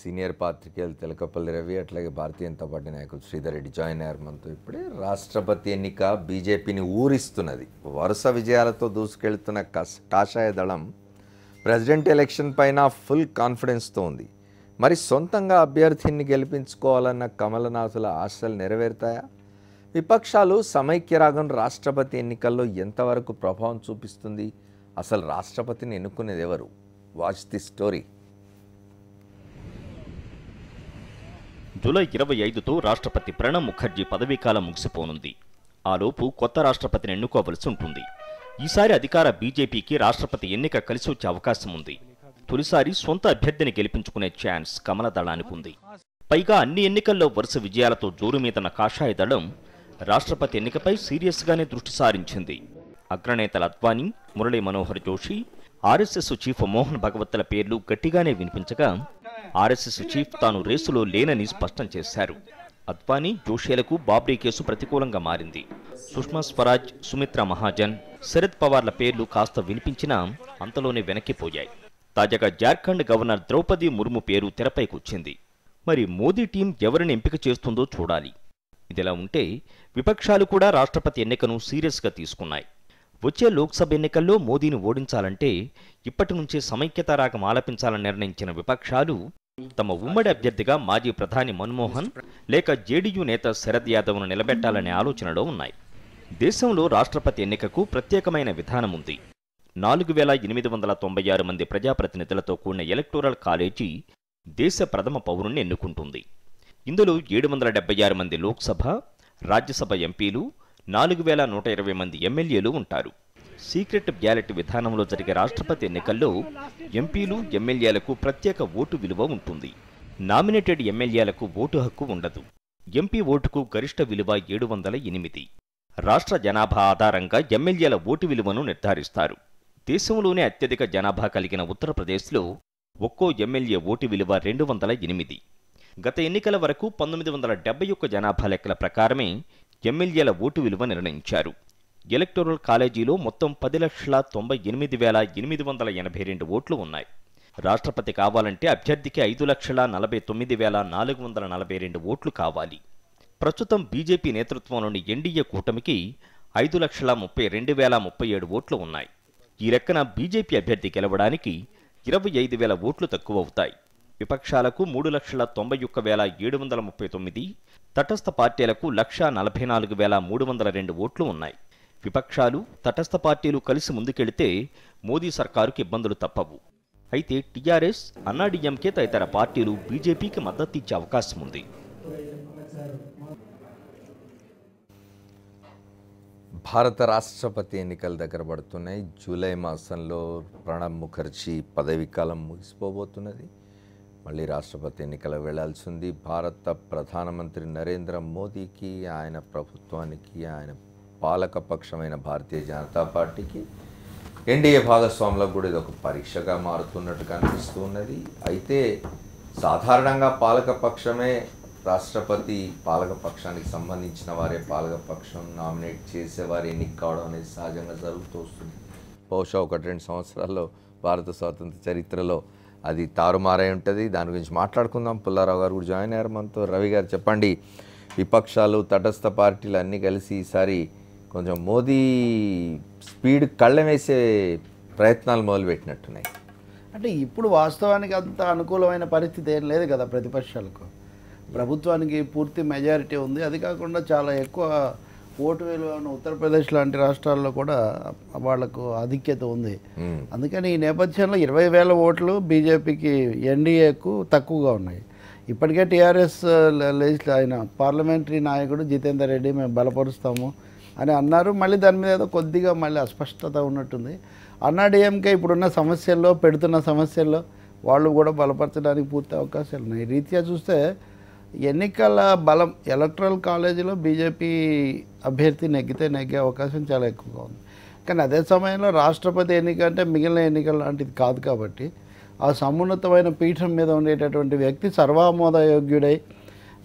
Senior పాత్రికేయులు తెలకపల్లి రవి అట్లాగే Bharatiya Janata party నాయకులు శ్రీధర్ రెడ్డి జాయిన్ అయ్యారు మనతో. ఇప్పుడే రాష్ట్రపతి ఎన్నిక బీజేపీని ఊరిస్తున్నది. వరుస విజయాలతో దూసుకెళ్తున్న కాషాయ దళం ప్రెసిడెంట్ ఎలక్షన్ పైన ఫుల్ కాన్ఫిడెన్స్తో ఉంది. మరి సొంతంగా అభ్యర్థిని గెలిపించుకోవాలన్న కమలనాథుల ఆశలు నెరవేరుతాయా? విపక్షాలు సమైక్యరాగం రాష్ట్రపతి ఎన్నికల్లో ఎంతవరకు ప్రభావం చూపిస్తుంది? అసలు రాష్ట్రపతిని ఎన్నుకునేది ఎవరు? Watch the story. జూలై 25తో రాష్ట్రపతి ప్రణబ్ ముఖర్జీ పదవీకాలం ముగిసిపోనుంది. ఆలోపు కొత్త రాష్ట్రపతిని ఎన్నుకోవలసి ఉంటుంది. ఈసారి అధికార బీజేపీకి రాష్ట్రపతి ఎన్నిక కలిసి వచ్చే అవకాశం ఉంది. తొలిసారి సొంత అభ్యర్థిని గెలిపించుకునే ఛాన్స్ కమల దళానికి ఉంది. పైగా అన్ని ఎన్నికల్లో వరుస విజయాలతో జోరు మీదన్న కాషాయ దళం రాష్ట్రపతి ఎన్నికపై సీరియస్గానే దృష్టి సారించింది. అగ్రనేతల అద్వానీ, మురళీ మనోహర్ జోషి, ఆర్ఎస్ఎస్ చీఫ్ మోహన్ భగవత్ల పేర్లు గట్టిగానే వినిపించగా ఆర్ఎస్ఎస్ చీఫ్ తాను రేసులో లేనని స్పష్టం చేశారు. అద్వానీ, జోషిలకు బాబ్రీ కేసు ప్రతికూలంగా మారింది. సుష్మా స్వరాజ్, సుమిత్రా మహాజన్, శరద్ పవార్ల పేర్లు కాస్త వినిపించినా అంతలోనే వెనక్కిపోయాయి. తాజాగా జార్ఖండ్ గవర్నర్ ద్రౌపది ముర్ము పేరు తెరపైకొచ్చింది. మరి మోదీ టీం ఎవరిని ఎంపిక చేస్తుందో చూడాలి. ఇదిలా ఉంటే విపక్షాలు కూడా రాష్ట్రపతి ఎన్నికను సీరియస్గా తీసుకున్నాయి. వచ్చే లోక్సభ ఎన్నికల్లో మోదీని ఓడించాలంటే ఇప్పటి నుంచే సమైక్యతా రాగం ఆలపించాలని నిర్ణయించిన విపక్షాలు తమ ఉమ్మడి అభ్యర్థిగా మాజీ ప్రధాని మన్మోహన్ లేక జేడీయూ నేత శరద్ యాదవ్ను నిలబెట్టాలనే ఆలోచనలో ఉన్నాయి. దేశంలో రాష్ట్రపతి ఎన్నికకు ప్రత్యేకమైన విధానం ఉంది. 4896 మంది ప్రజాప్రతినిధులతో కూడిన ఎలక్టోరల్ కాలేజీ దేశ ప్రథమ పౌరుణ్ణి ఎన్నుకుంటుంది. ఇందులో 776 మంది లోక్సభ, రాజ్యసభ ఎంపీలు, 4120 మంది ఎమ్మెల్యేలు ఉంటారు. సీక్రెట్ బ్యాలెట్ విధానంలో జరిగే రాష్ట్రపతి ఎన్నికల్లో ఎంపీలు, ఎమ్మెల్యేలకు ప్రత్యేక ఓటు విలువ ఉంటుంది. నామినేటెడ్ ఎమ్మెల్యేలకు ఓటు హక్కు ఉండదు. ఎంపీ ఓటుకు గరిష్ట విలువ 708. రాష్ట్ర జనాభా ఆధారంగా ఎమ్మెల్యేల ఓటు విలువను నిర్ధారిస్తారు. దేశంలోనే అత్యధిక జనాభా కలిగిన ఉత్తరప్రదేశ్లో ఒక్కో ఎమ్మెల్యే ఓటు విలువ 208. గత ఎన్నికల వరకు 1971 జనాభా లెక్కల ప్రకారమే ఎమ్మెల్యేల ఓటు విలువ నిర్ణయించారు. ఎలక్టోరల్ కాలేజీలో మొత్తం 10,98,882 ఓట్లు ఉన్నాయి. రాష్ట్రపతి కావాలంటే అభ్యర్థికి 5,49,442 ఓట్లు కావాలి. ప్రస్తుతం బీజేపీ నేతృత్వంలోని ఎన్డీఏ కూటమికి 5,32,037 ఓట్లు ఉన్నాయి. ఈ లెక్కన బీజేపీ అభ్యర్థి గెలవడానికి 25,000 ఓట్లు తక్కువవుతాయి. విపక్షాలకు 3,91,739, తటస్థ పార్టీలకు 1,44,302 ఓట్లు ఉన్నాయి. విపక్షాలు, తటస్థ పార్టీలు కలిసి ముందుకెళితే మోదీ సర్కారుకి ఇబ్బందులు తప్పవు. అయితే టీఆర్ఎస్, అన్నాడీఎంకే తదితర పార్టీలు బీజేపీకి మద్దతిచ్చే అవకాశం ఉంది. భారత రాష్ట్రపతి ఎన్నికలు దగ్గర పడుతున్నాయి. జూలై మాసంలో ప్రణబ్ ముఖర్జీ పదవీకాలం ముగిసిపోబోతున్నది. మళ్ళీ రాష్ట్రపతి ఎన్నికలు వెళ్లాల్సి ఉంది. భారత ప్రధానమంత్రి నరేంద్ర మోదీకి, ఆయన ప్రభుత్వానికి, ఆయన పాలకపక్షమైన భారతీయ జనతా పార్టీకి, ఎన్డీఏ భాగస్వాములకు కూడా ఇది ఒక పరీక్షగా మారుతున్నట్టు కనిపిస్తూ ఉన్నది. అయితే సాధారణంగా పాలకపక్షమే రాష్ట్రపతి, పాలకపక్షానికి సంబంధించిన వారే పాలకపక్షం నామినేట్ చేసేవారు ఎన్నిక కావడం అనేది సహజంగా జరుగుతూ వస్తుంది. బహుశా 1-2 సంవత్సరాల్లో భారత స్వాతంత్ర చరిత్రలో అది తారుమారై ఉంటుంది. దాని గురించి మాట్లాడుకుందాం. పుల్లారావు గారు కూడా జాయిన్ అయ్యారు మనతో. రవి గారు చెప్పండి, విపక్షాలు, తటస్థ పార్టీలు అన్నీ కలిసి ఈసారి కొంచెం మోదీ స్పీడ్ కళ్ళెం వేసే ప్రయత్నాలు మొదలుపెట్టినట్టున్నాయి. అంటే ఇప్పుడు వాస్తవానికి అంత అనుకూలమైన పరిస్థితి ఏం లేదు కదా ప్రతిపక్షాలకు. ప్రభుత్వానికి పూర్తి మెజారిటీ ఉంది. అది కాకుండా చాలా ఎక్కువ ఓటు విలువ ఉత్తరప్రదేశ్ లాంటి రాష్ట్రాల్లో కూడా వాళ్లకు ఆధిక్యత ఉంది. అందుకని ఈ నేపథ్యంలో 20,000 ఓట్లు బీజేపీకి, ఎన్డీఏకు తక్కువగా ఉన్నాయి. ఇప్పటికే టీఆర్ఎస్ ఆయన పార్లమెంటరీ నాయకుడు జితేందర్ రెడ్డి మేము బలపరుస్తాము అని అన్నారు. మళ్ళీ దాని మీద ఏదో కొద్దిగా మళ్ళీ అస్పష్టత ఉన్నట్టుంది. అన్నాడీఎంకే ఇప్పుడున్న సమస్యల్లో, పెడుతున్న సమస్యల్లో వాళ్ళు కూడా బలపరచడానికి పూర్తి అవకాశాలు ఉన్నాయి. ఈ రీత్యా చూస్తే ఎన్నికల బలం ఎలక్టరల్ కాలేజీలో బీజేపీ అభ్యర్థి నెగ్గే అవకాశం చాలా ఎక్కువగా ఉంది. కానీ అదే సమయంలో రాష్ట్రపతి ఎన్నిక అంటే మిగిలిన ఎన్నికల లాంటిది కాదు కాబట్టి ఆ సమున్నతమైన పీఠం మీద ఉండేటటువంటి వ్యక్తి సర్వామోదయోగ్యుడై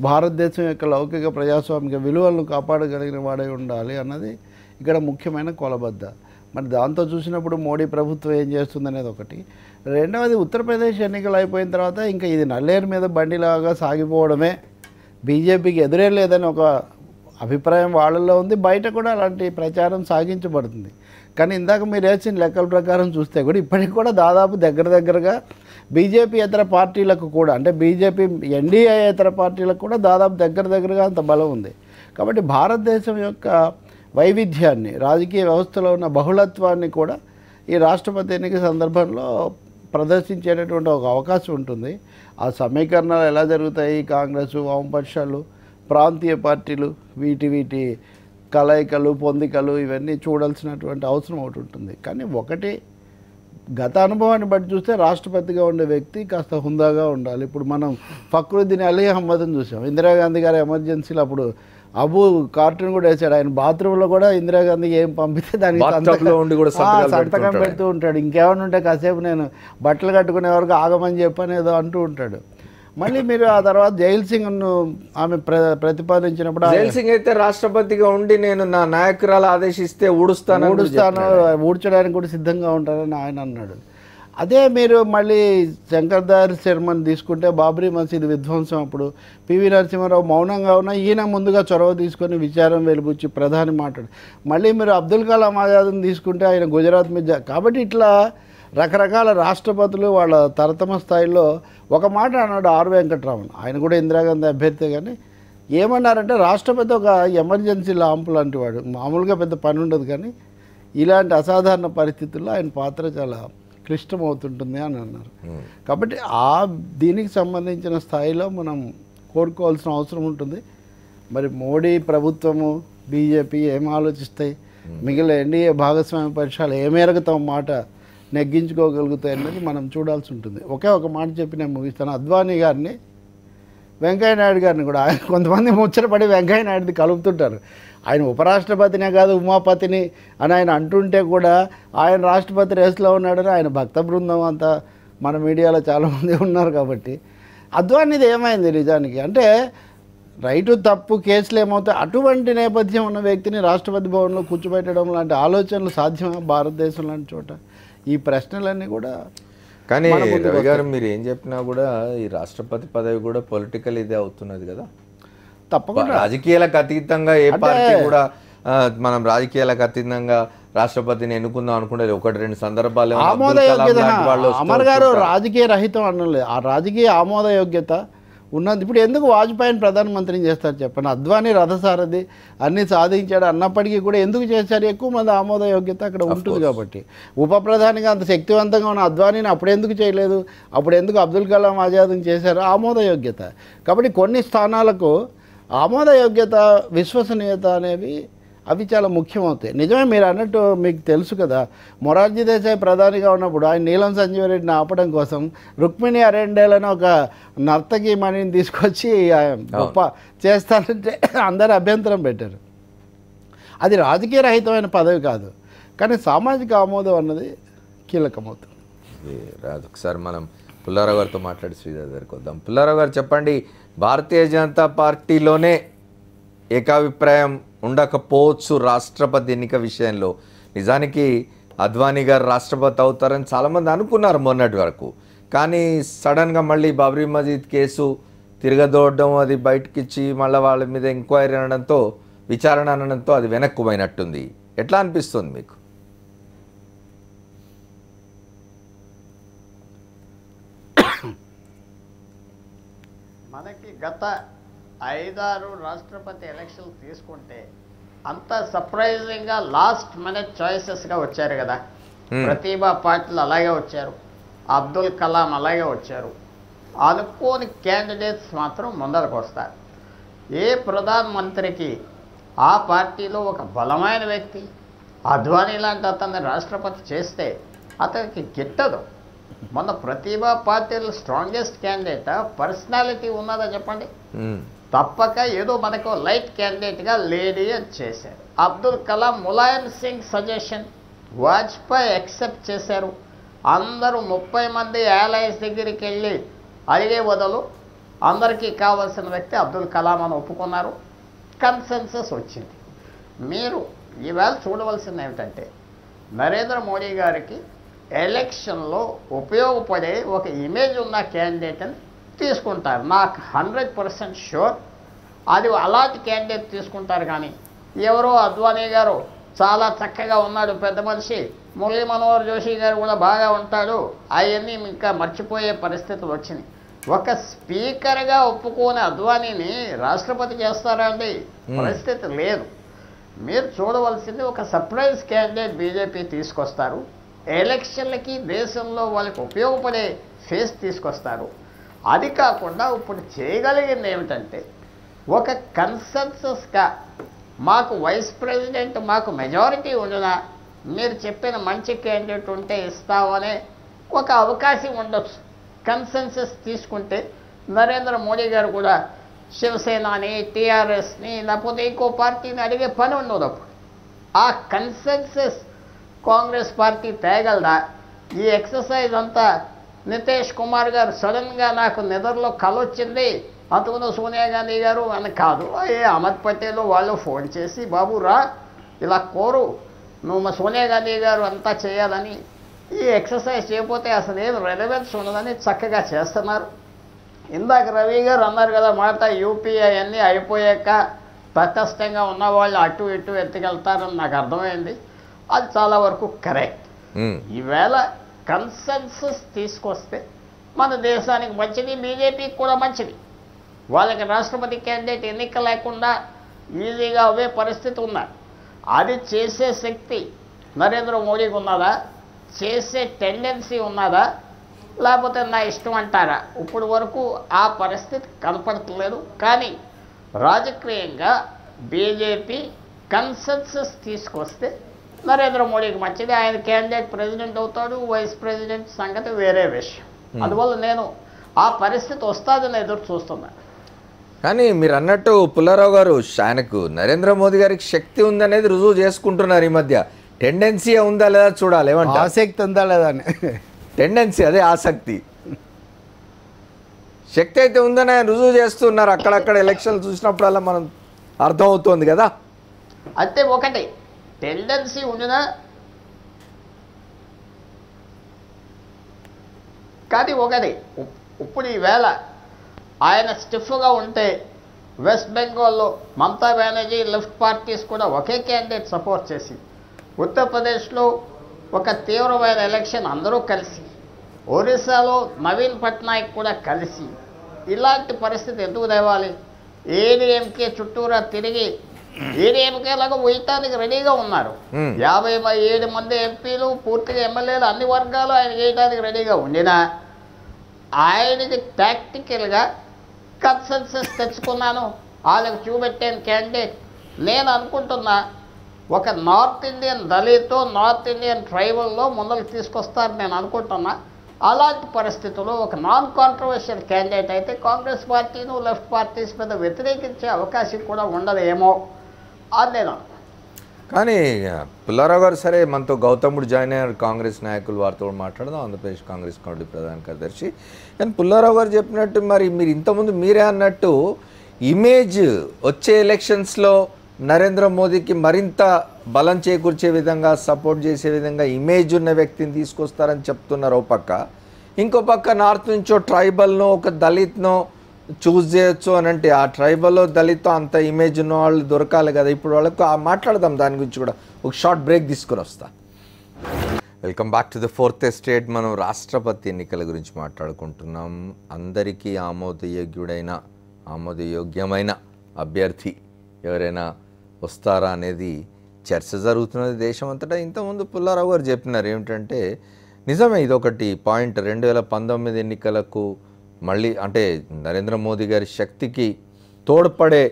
భారతదేశం యొక్క లౌకిక ప్రజాస్వామిక విలువలను కాపాడగలిగిన వాడై ఉండాలి అన్నది ఇక్కడ ముఖ్యమైన కొలబద్ద. మరి దాంతో చూసినప్పుడు మోడీ ప్రభుత్వం ఏం చేస్తుందనేది ఒకటి. రెండవది, ఉత్తరప్రదేశ్ ఎన్నికలు అయిపోయిన తర్వాత ఇంకా ఇది నల్లేరు మీద బండిలాగా సాగిపోవడమే, బీజేపీకి ఎదురే లేదని ఒక అభిప్రాయం వాళ్ళల్లో ఉంది. బయట కూడా అలాంటి ప్రచారం సాగించబడుతుంది. కానీ ఇందాక మీరు వేసిన లెక్కల ప్రకారం చూస్తే కూడా ఇప్పటికి కూడా దాదాపు దగ్గరగా బీజేపీ ఇతర పార్టీలకు కూడా, అంటే బీజేపీ ఎన్డీఏ ఇతర పార్టీలకు కూడా దాదాపు దగ్గరగా అంత బలం ఉంది. కాబట్టి భారతదేశం యొక్క వైవిధ్యాన్ని, రాజకీయ వ్యవస్థలో ఉన్న బహుళత్వాన్ని కూడా ఈ రాష్ట్రపతి ఎన్నిక సందర్భంలో ప్రదర్శించేటటువంటి ఒక అవకాశం ఉంటుంది. ఆ సమీకరణాలు ఎలా జరుగుతాయి, కాంగ్రెస్, వామపక్షాలు, ప్రాంతీయ పార్టీలు, వీటి కలయికలు, పొందికలు ఇవన్నీ చూడాల్సినటువంటి అవసరం ఒకటి ఉంటుంది. కానీ ఒకటి, గత అనుభవాన్ని బట్టి చూస్తే రాష్ట్రపతిగా ఉండే వ్యక్తి కాస్త హుందాగా ఉండాలి. ఇప్పుడు మనం ఫక్రుద్దీన్ అలీ అహ్మద్ని చూసాం. ఇందిరాగాంధీ గారి ఎమర్జెన్సీలో అప్పుడు అబు కార్టూన్ కూడా వేశాడు. ఆయన బాత్రూంలో కూడా ఇందిరాగాంధీ ఏం పంపితే దానికి సంతకం పెడుతూ ఉంటాడు. ఇంకేమైనా ఉంటే కాసేపు నేను బట్టలు కట్టుకునే వరకు ఆగమని చెప్పనేదో అంటూ ఉంటాడు. మళ్ళీ మీరు ఆ తర్వాత జైల్ సింగ్ను ఆమె ప్రతిపాదించినప్పుడు, జైల్ సింగ్ అయితే రాష్ట్రపతిగా ఉండి నేను నా నాయకురాలు ఆదేశిస్తే ఊడుస్తాను, ఊడ్చడానికి కూడా సిద్ధంగా ఉంటానని ఆయన అన్నాడు. అదే మీరు మళ్ళీ శంకర్ దయాళ్ శర్మని తీసుకుంటే, బాబ్రీ మసీద్ విధ్వంసం అప్పుడు పివి నరసింహారావు మౌనంగా ఉన్న, ఈయన ముందుగా చొరవ తీసుకొని విచారం వెలుబుచ్చి ప్రధాని మాట్లాడు. మళ్ళీ మీరు అబ్దుల్ కలాం ఆజాద్ని తీసుకుంటే ఆయన గుజరాత్ మీద. కాబట్టి ఇట్లా రకరకాల రాష్ట్రపతులు వాళ్ళ తరతమ స్థాయిలో ఒక మాట అన్నాడు ఆర్ వెంకటరామన్. ఆయన కూడా ఇందిరాగాంధీ అభ్యర్థి. కానీ ఏమన్నారంటే, రాష్ట్రపతి ఒక ఎమర్జెన్సీ లాంపు లాంటి వాడు, మామూలుగా పెద్ద పని ఉండదు, కానీ ఇలాంటి అసాధారణ పరిస్థితుల్లో ఆయన పాత్ర చాలా క్లిష్టమవుతుంటుంది అని అన్నారు. కాబట్టి దీనికి సంబంధించిన స్థాయిలో మనం కోరుకోవాల్సిన అవసరం ఉంటుంది. మరి మోడీ ప్రభుత్వము, బీజేపీ ఏం ఆలోచిస్తాయి, మిగిలిన ఎన్డీఏ భాగస్వామ్య పక్షాలు ఏ మేరకు తమ మాట నెగ్గించుకోగలుగుతాయి అన్నది మనం చూడాల్సి ఉంటుంది. ఒకే ఒక మాట చెప్పి నేను ముగిస్తాను. అద్వానీ గారిని, వెంకయ్యనాయుడు గారిని కూడా ఆయన కొంతమంది ముచ్చటపడి వెంకయ్యనాయుడిని కలుపుతుంటారు. ఆయన ఉపరాష్ట్రపతినే కాదు ఉమాపతిని అని ఆయన అంటుంటే కూడా ఆయన రాష్ట్రపతి రేసులో ఉన్నాడని ఆయన భక్త బృందం అంతా మన మీడియాలో చాలామంది ఉన్నారు. కాబట్టి అద్వానీది ఏమైంది నిజానికి అంటే, రైటు తప్పు కేసులు ఏమవుతాయి, అటువంటి నేపథ్యం ఉన్న వ్యక్తిని రాష్ట్రపతి భవన్లో కూర్చోబెట్టడం లాంటి ఆలోచనలు సాధ్యమా భారతదేశం లాంటి చోట? ఈ ప్రశ్నలన్నీ కూడా. కానీ రవి గారు మీరు ఏం చెప్పినా కూడా ఈ రాష్ట్రపతి పదవి కూడా పొలిటికల్ ఇదే అవుతున్నది కదా. తప్పకుండా రాజకీయాలకు అతీతంగా ఏ పార్టీ కూడా మనం రాజకీయాలకు అతీతంగా రాష్ట్రపతిని ఎన్నుకుందాం అనుకుంటే ఒకటి రెండు సందర్భాలు అమర్ గారు రాజకీయ రహితం అనలేదు. ఆ రాజకీయ ఆమోదయోగ్యత ఉన్నది. ఇప్పుడు ఎందుకు వాజ్పేయిని ప్రధానమంత్రిని చేస్తారు చెప్పండి? అద్వానీ రథసారథి అన్నీ సాధించాడు అన్నప్పటికీ కూడా ఎందుకు చేశారు? ఎక్కువ మంది ఆమోదయోగ్యత అక్కడ ఉంటుంది కాబట్టి. ఉప ప్రధానిగా అంత శక్తివంతంగా ఉన్న అద్వానీని అప్పుడు ఎందుకు చేయలేదు? అప్పుడు ఎందుకు అబ్దుల్ కలాం ఆజాద్ని చేశారు? ఆమోదయోగ్యత. కాబట్టి కొన్ని స్థానాలకు ఆమోదయోగ్యత, విశ్వసనీయత అనేవి అవి చాలా ముఖ్యమవుతాయి. నిజమే మీరు అన్నట్టు. మీకు తెలుసు కదా, మొరార్జీ దేశాయ్ ప్రధానిగా ఉన్నప్పుడు ఆయన నీలం సంజీవరెడ్డిని ఆపడం కోసం రుక్మిణి అరెండేలని ఒక నర్తకి మణిని తీసుకొచ్చి గొప్ప చేస్తానంటే అందరూ అభ్యంతరం పెట్టారు. అది రాజకీయ రహితమైన పదవి కాదు, కానీ సామాజిక ఆమోదం అన్నది కీలకమవుతుంది. ఒకసారి మనం పుల్లారావు గారితో మాట్లాడి శ్రీధర్ గారికి వద్దాం. పుల్లారావు గారు చెప్పండి, భారతీయ జనతా పార్టీలోనే ఏకాభిప్రాయం ఉండకపోవచ్చు రాష్ట్రపతి ఎన్నిక విషయంలో. నిజానికి అద్వానీ గారు రాష్ట్రపతి అవుతారని చాలామంది అనుకున్నారు మొన్నటి వరకు. కానీ సడన్గా మళ్ళీ బాబ్రీ మసీద్ కేసు తిరగదోడడం, అది బయటకిచ్చి మళ్ళీ వాళ్ళ మీద ఎంక్వైరీ అనడంతో, విచారణ అనడంతో అది వెనక్కు పోయినట్టుంది. ఎట్లా అనిపిస్తుంది మీకు? మనకి గత 5-6 రాష్ట్రపతి ఎలక్షన్లు తీసుకుంటే అంత సర్ప్రైజింగ్గా లాస్ట్ మినిట్ చాయిసెస్గా వచ్చారు కదా. ప్రతిభా పాటిల్ అలాగే వచ్చారు, అబ్దుల్ కలాం అలాగే వచ్చారు. అనుకోని క్యాండిడేట్స్ మాత్రం ముందరకు వస్తారు. ఏ ప్రధానమంత్రికి ఆ పార్టీలో ఒక బలమైన వ్యక్తి అద్వానీ లాంటి అతన్ని రాష్ట్రపతి చేస్తే అతనికి గిట్టదు. మొన్న ప్రతిభా పాటిల్ స్ట్రాంగెస్ట్ క్యాండిడేట్, పర్సనాలిటీ ఉన్నదా చెప్పండి? తప్పక ఏదో మనకు లైట్ క్యాండిడేట్గా లేడీ అని చేశారు. అబ్దుల్ కలాం ములాయం సింగ్ సజెషన్ వాజ్పేయి యాక్సెప్ట్ చేశారు. అందరూ 30 మంది allies దగ్గరికి వెళ్ళి అడిగే బదులు అందరికీ కావాల్సిన వ్యక్తి అబ్దుల్ కలాం అని ఒప్పుకున్నారు. కన్సెన్సస్ వచ్చింది. మీరు ఈవేళ చూడవలసింది ఏమిటంటే, నరేంద్ర మోడీ గారికి ఎలక్షన్లో ఉపయోగపడే ఒక ఇమేజ్ ఉన్న క్యాండిడేట్ అని తీసుకుంటారు. నాకు 100% షూర్ అది అలాంటి క్యాండిడేట్ తీసుకుంటారు. కానీ ఎవరో అద్వానీ గారు చాలా చక్కగా ఉన్నాడు, పెద్ద మనిషి, మురళీ మనోహర్ జోషి గారు కూడా బాగా ఉంటాడు, అవన్నీ ఇంకా మర్చిపోయే పరిస్థితులు వచ్చినాయి. ఒక స్పీకర్గా ఒప్పుకోని అద్వానీని రాష్ట్రపతి చేస్తారా అండి? పరిస్థితి లేదు. మీరు చూడవలసింది ఒక సర్ప్రైజ్ క్యాండిడేట్ బీజేపీ తీసుకొస్తారు, ఎలక్షన్లకి దేశంలో వాళ్ళకి ఉపయోగపడే ఫేస్ తీసుకొస్తారు. అది కాకుండా ఇప్పుడు చేయగలిగింది ఏమిటంటే ఒక కన్సెన్సస్గా మాకు వైస్ ప్రెసిడెంట్ మాకు మెజారిటీ ఉండదా, మీరు చెప్పిన మంచి క్యాండిడేట్ ఉంటే ఇస్తామనే ఒక అవకాశం ఉండొచ్చు. కన్సెన్సస్ తీసుకుంటే నరేంద్ర మోడీ గారు కూడా శివసేనని, టీఆర్ఎస్ని, లేకపోతే ఇంకో పార్టీని అడిగే పని ఉండదు. అప్పుడు ఆ కన్సెన్సస్ కాంగ్రెస్ పార్టీ తేగలదా? ఈ ఎక్సర్సైజ్ అంతా నితీష్ కుమార్ గారు సడన్గా నాకు నిద్రలో కలొచ్చింది అంతకుముందు సోనియా గాంధీ గారు అని కాదు, అహ్మద్ పటేల్ వాళ్ళు ఫోన్ చేసి బాబు రా ఇలా కోరు నువ్వు మా సోనియా గాంధీ గారు అంతా చేయాలని, ఈ ఎక్సర్సైజ్ చేయకపోతే అసలు ఏం రెలవెన్స్ ఉండదని చక్కగా చేస్తున్నారు. ఇందాక రవి గారు అన్నారు కదా మాట, యూపీఐ అన్నీ అయిపోయాక తటస్థంగా ఉన్న వాళ్ళు అటు ఇటు ఎత్తుకెళ్తారని నాకు అర్థమైంది. అది చాలా వరకు కరెక్ట్. ఈవేళ కన్సెన్సస్ తీసుకొస్తే మన దేశానికి మంచిది, బీజేపీకి కూడా మంచిది. వాళ్ళకి రాష్ట్రపతి క్యాండిడేట్ ఎన్నిక లేకుండా ఈజీగా అవే పరిస్థితి ఉన్నారు. అది చేసే శక్తి నరేంద్ర మోడీకి ఉన్నదా? చేసే టెండెన్సీ ఉన్నదా? లేకపోతే నా ఇష్టం అంటారా? ఇప్పుడు వరకు ఆ పరిస్థితి కనపడట్లేదు. కానీ రాజకీయంగా బీజేపీ కన్సెన్సస్ తీసుకొస్తే నరేంద్ర మోడీకి మంచిది. ఆయన క్యాండిడేట్ ప్రెసిడెంట్ అవుతాడు, వైస్ ప్రెసిడెంట్ సంగతి వేరే విషయం. అందువల్ల నేను ఆ పరిస్థితి వస్తుందని ఎదురు చూస్తున్నాను. కానీ మీరు అన్నట్టు పుల్లారావు గారు ఆయనకు నరేంద్ర మోదీ గారికి శక్తి ఉందనేది రుజువు చేసుకుంటున్నారు ఈ మధ్య. టెండెన్సీ ఉందా లేదా చూడాలి. ఏమంటే ఆసక్తి ఉందా లేదా అని. టెండెన్సీ అదే ఆసక్తి. శక్తి అయితే ఉందని ఆయన రుజువు చేస్తున్నారు. అక్కడక్కడ ఎలక్షన్లు చూసినప్పుడల్లా మనం అర్థమవుతోంది కదా. అయితే ఒకటి టెండెన్సీ ఉండినా కానీ ఒకటి ఇప్పుడు ఈవేళ ఆయన స్టిఫ్గా ఉంటే వెస్ట్ బెంగాల్లో మమతా బెనర్జీ లెఫ్ట్ పార్టీస్ కూడా ఒకే క్యాండిడేట్ సపోర్ట్ చేసి, ఉత్తరప్రదేశ్లో ఒక తీవ్రమైన ఎలక్షన్ అందరూ కలిసి, ఒరిస్సాలో నవీన్ పట్నాయక్ కూడా కలిసి, ఇలాంటి పరిస్థితి ఎందుకు తేవాలి? ఏడీఎంకే చుట్టూరా తిరిగి ఏడీఎంకేలాగా వేయటానికి రెడీగా ఉన్నారు. 57 మంది ఎంపీలు, పూర్తిగా ఎమ్మెల్యేలు, అన్ని వర్గాలు ఆయన వేయడానికి రెడీగా ఉండినా ఆయనకి టాక్టికల్గా కన్సెన్సస్ తెచ్చుకున్నాను, వాళ్ళకి చూపెట్టాను క్యాండిడేట్. నేను అనుకుంటున్నా ఒక నార్త్ ఇండియన్ దళితో నార్త్ ఇండియన్ ట్రైబల్లో ముందరికి తీసుకొస్తారు నేను అనుకుంటున్నా. అలాంటి పరిస్థితుల్లో ఒక నాన్ కాంట్రవర్షియల్ క్యాండిడేట్ అయితే కాంగ్రెస్ పార్టీను లెఫ్ట్ పార్టీస్ మీద వ్యతిరేకించే అవకాశం కూడా ఉండదేమో అని నేను. కానీ పుల్లారావు గారు సరే మనతో గౌతముడు జాయిన్ అయ్యారు, కాంగ్రెస్ నాయకులు, వారితో మాట్లాడదాం, ఆంధ్రప్రదేశ్ కాంగ్రెస్ కమిటీ ప్రధాన కార్యదర్శి. కానీ పుల్లారావు గారు చెప్పినట్టు మరి మీరు ఇంతకుముందు మీరే అన్నట్టు ఇమేజ్ వచ్చే ఎలక్షన్స్లో నరేంద్ర మోదీకి మరింత బలం చేకూర్చే విధంగా, సపోర్ట్ చేసే విధంగా ఇమేజ్ ఉన్న వ్యక్తిని తీసుకొస్తారని చెప్తున్నారు ఓ పక్క. ఇంకో పక్క నార్త్ నుంచో ట్రైబల్నో ఒక దళిత్నో చూస్ చేయొచ్చు అని అంటే ఆ ట్రైబల్లో దళిత్తో అంత ఇమేజ్ ఉన్న వాళ్ళు దొరకాలి కదా. ఇప్పుడు వాళ్ళకు మాట్లాడదాం దాని గురించి కూడా. ఒక షార్ట్ బ్రేక్ తీసుకుని వస్తా. Welcome back to the fourth estate. మనం రాష్ట్రపతి ఎన్నికల గురించి మాట్లాడుకుంటున్నాం. అందరికీ ఆమోదయోగ్యమైన అభ్యర్థి ఎవరైనా వస్తారా అనేది చర్చ జరుగుతున్నది దేశం అంతటా. ఇంతకుముందు పుల్లారావు గారు చెప్పినారు ఏమిటంటే నిజమే, ఇదొకటి పాయింట్. 2019 ఎన్నికలకు మళ్ళీ అంటే నరేంద్ర మోదీ గారి శక్తికి తోడ్పడే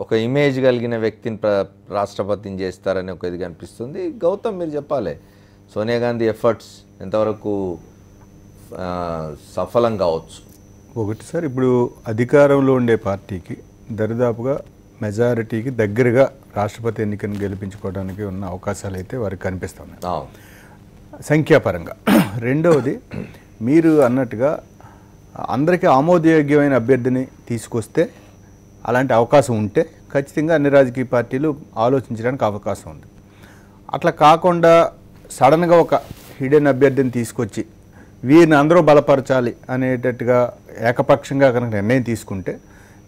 ఒక ఇమేజ్ కలిగిన వ్యక్తిని రాష్ట్రపతిని చేస్తారని ఒక ఇది కనిపిస్తుంది. గౌతమ్ మీరు చెప్పాలి, సోనియా గాంధీ ఎఫర్ట్స్ ఎంతవరకు సఫలం కావచ్చు? ఒకటి సార్, ఇప్పుడు అధికారంలో ఉండే పార్టీకి దరిదాపుగా మెజారిటీకి దగ్గరగా రాష్ట్రపతి ఎన్నికను గెలిపించుకోవడానికి ఉన్న అవకాశాలు అయితే వారికి కనిపిస్తున్నాయి సంఖ్యాపరంగా. రెండవది మీరు అన్నట్టుగా అందరికీ ఆమోదయోగ్యమైన అభ్యర్థిని తీసుకొస్తే అలాంటి అవకాశం ఉంటే ఖచ్చితంగా అన్ని రాజకీయ పార్టీలు ఆలోచించడానికి అవకాశం ఉంది. అట్లా కాకుండా సడన్గా ఒక హిడెన్ అభ్యర్థిని తీసుకొచ్చి వీరిని అందరూ బలపరచాలి అనేటట్టుగా ఏకపక్షంగా కనుక నిర్ణయం తీసుకుంటే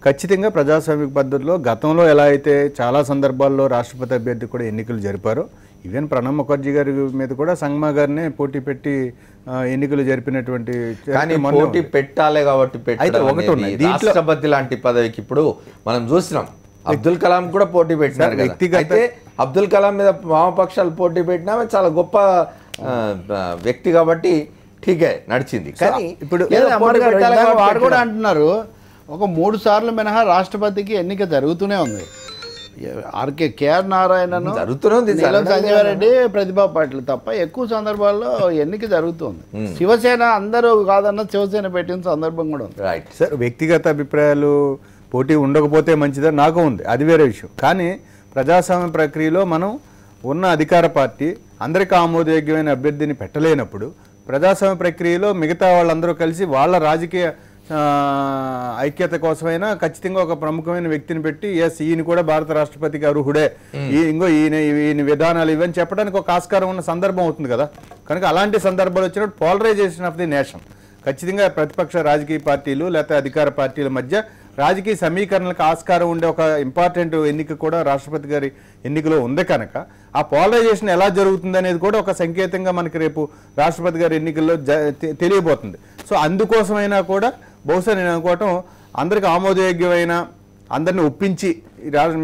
ఖచ్చితంగా ప్రజాస్వామిక పద్ధతిలో గతంలో ఎలా అయితే చాలా సందర్భాల్లో రాష్ట్రపతి అభ్యర్థి కూడా ఎన్నికలు జరిపారో ఈవెన్ ప్రణబ్ ముఖర్జీ గారి మీద కూడా సంగ్మా గారినే పోటీ పెట్టి ఎన్నికలు జరిపినటువంటి కానీ పోటీ పెట్టాలి కాబట్టి అయితే ఒకటి ఉన్నాయి దీంట్లో రాష్ట్రపతి లాంటి పదవికి ఇప్పుడు మనం చూసినాం అబ్దుల్ కలాం కూడా పోటీ పెట్టినారు కదా. అయితే అబ్దుల్ కలాం మీద వామపక్షాలు పోటీ పెట్టినా చాలా గొప్ప వ్యక్తి కాబట్టి ఠీకే నడిచింది. కానీ ఇప్పుడు ఏదో పోటీ పెట్టాలి కాబట్టి వాడు కూడా అంటున్నారు ఒక 3 సార్లు మినహా రాష్ట్రపతికి ఎన్నిక జరుగుతూనే ఉంది. కేఆర్ నారాయణను జరుగుతూనే ఉంది. నీలం సంజీవారెడ్డి ప్రతిభా పాటిల్ తప్ప ఎక్కువ సందర్భాల్లో ఎన్నిక జరుగుతుంది. శివసేన అందరూ కాదన్న శివసేన పెట్టిన సందర్భం కూడా ఉంది. రైట్ సార్ వ్యక్తిగత అభిప్రాయాలు పోటీ ఉండకపోతే మంచిదని నాకు ఉంది, అది వేరే విషయం. కానీ ప్రజాస్వామ్య ప్రక్రియలో మనం ఉన్న అధికార పార్టీ అందరికీ ఆమోదయోగ్యమైన అభ్యర్థిని పెట్టలేనప్పుడు ప్రజాస్వామ్య ప్రక్రియలో మిగతా వాళ్ళందరూ కలిసి వాళ్ళ రాజకీయ ఐక్యత కోసమైనా ఖచ్చితంగా ఒక ప్రముఖమైన వ్యక్తిని పెట్టి ఎస్ ఈయన కూడా భారత రాష్ట్రపతికి అర్హుడే, ఈయన విధానాలు ఇవని చెప్పడానికి ఒక ఆస్కారం ఉన్న సందర్భం అవుతుంది కదా. కనుక అలాంటి సందర్భాలు వచ్చినప్పుడు పోలరైజేషన్ ఆఫ్ ది నేషన్ ఖచ్చితంగా ప్రతిపక్ష రాజకీయ పార్టీలు లేకపోతే అధికార పార్టీల మధ్య రాజకీయ సమీకరణలకు ఆస్కారం ఉండే ఒక ఇంపార్టెంట్ ఎన్నిక కూడా రాష్ట్రపతి గారి ఎన్నికలో ఉంది. కనుక ఆ పోలరైజేషన్ ఎలా జరుగుతుంది అనేది కూడా ఒక సంకేతంగా మనకి రేపు రాష్ట్రపతి గారి ఎన్నికల్లో తెలియబోతుంది. సో అందుకోసమైనా కూడా బహుశా నేను అనుకోవటం అందరికి ఆమోదయోగ్యమైన అందరిని ఒప్పించి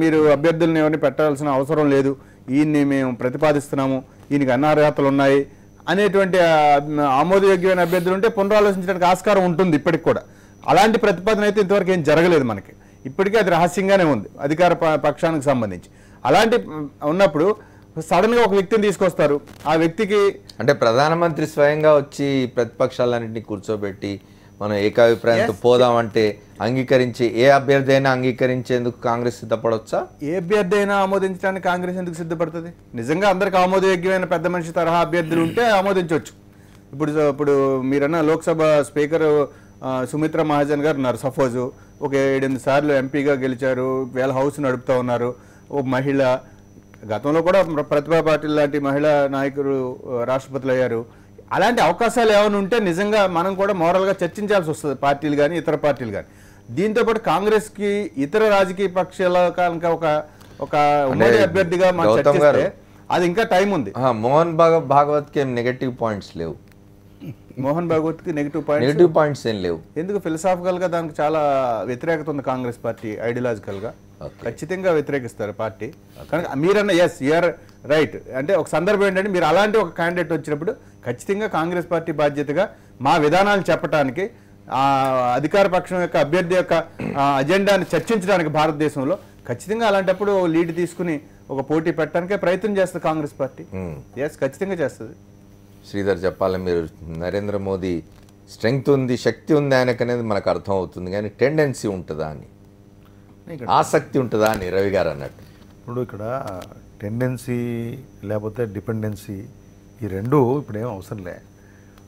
మీరు అభ్యర్థులను ఎవరిని పెట్టాల్సిన అవసరం లేదు, ఈయన్ని మేము ప్రతిపాదిస్తున్నాము, ఈయనకి అనర్హతలు ఉన్నాయి అనేటువంటి ఆమోదయోగ్యమైన అభ్యర్థులు ఉంటే పునరాలోచించడానికి ఆస్కారం ఉంటుంది. ఇప్పటికి కూడా అలాంటి ప్రతిపాదన అయితే ఇంతవరకు ఏం జరగలేదు మనకి. ఇప్పటికీ అది రహస్యంగానే ఉంది అధికార పక్షానికి సంబంధించి. అలాంటి ఉన్నప్పుడు సడన్గా ఒక వ్యక్తిని తీసుకొస్తారు, ఆ వ్యక్తికి అంటే ప్రధానమంత్రి స్వయంగా వచ్చి ప్రతిపక్షాలన్నింటినీ కూర్చోబెట్టి మనం ఏకాభిప్రాయంతో పోదామంటే అంగీకరించి ఏ అభ్యర్థి అయినా అంగీకరించేందుకు కాంగ్రెస్ సిద్ధపడవచ్చా? ఏ అభ్యర్థి అయినా ఆమోదించడానికి కాంగ్రెస్ ఎందుకు సిద్ధపడుతుంది? నిజంగా అందరికి ఆమోదయోగ్యమైన పెద్ద మనిషి తరహా అభ్యర్థులు ఉంటే ఆమోదించవచ్చు. ఇప్పుడు మీరన్న లోక్సభ స్పీకర్ సుమిత్రా మహాజన్ గారు ఉన్నారు, సపోజు ఒక 7-8 సార్లు ఎంపీగా గెలిచారు, వేళ హౌస్ నడుపుతూ ఉన్నారు, ఓ మహిళ, గతంలో కూడా ప్రతిభా పాటిల్ లాంటి మహిళా నాయకులు రాష్ట్రపతులు అయ్యారు. అలాంటి అవకాశాలు ఏమైనా ఉంటే నిజంగా మనం కూడా మోరల్గా చర్చించాల్సి వస్తుంది, పార్టీలు కానీ ఇతర పార్టీలు కానీ. దీంతోపాటు కాంగ్రెస్కి ఇతర రాజకీయ పక్షాల కనుక ఒక ఉమ్మడి అభ్యర్థిగా మనం చర్చిస్తే అది ఇంకా టైం ఉంది. మోహన్ భాగవత్కి ఏం నెగటివ్ పాయింట్స్ లేవు. మోహన్ భాగవత్కి నెగిటివ్ పాయింట్స్ ఏం లేవు. ఎందుకు? ఫిలసాఫికల్గా దానికి చాలా వ్యతిరేకత ఉంది కాంగ్రెస్ పార్టీ, ఐడియాలజికల్గా ఖచ్చితంగా వ్యతిరేకిస్తారు పార్టీ. కనుక మీరన్న ఎస్ యూఆర్ రైట్. అంటే ఒక సందర్భం ఏంటంటే మీరు అలాంటి ఒక క్యాండిడేట్ వచ్చినప్పుడు ఖచ్చితంగా కాంగ్రెస్ పార్టీ బాధ్యతగా మా విధానాలు చెప్పడానికి, అధికార పక్షం యొక్క అభ్యర్థి యొక్క అజెండాని చర్చించడానికి భారతదేశంలో ఖచ్చితంగా అలాంటప్పుడు లీడ్ తీసుకుని ఒక పోటీ పెట్టడానికే ప్రయత్నం చేస్తుంది కాంగ్రెస్ పార్టీ. ఎస్ ఖచ్చితంగా చేస్తుంది. శ్రీధర్ చెప్పాలి, మీరు నరేంద్ర మోదీ స్ట్రెంగ్త్ ఉంది, శక్తి ఉంది ఆయనకు అనేది మనకు అర్థం అవుతుంది, కానీ టెండెన్సీ ఉంటుందా అని, ఆసక్తి ఉంటుందా అని రవి గారు అన్నట్టు. ఇప్పుడు ఇక్కడ టెండెన్సీ లేకపోతే డిపెండెన్సీ ఈ రెండు ఇప్పుడు ఏం అవసరం లే.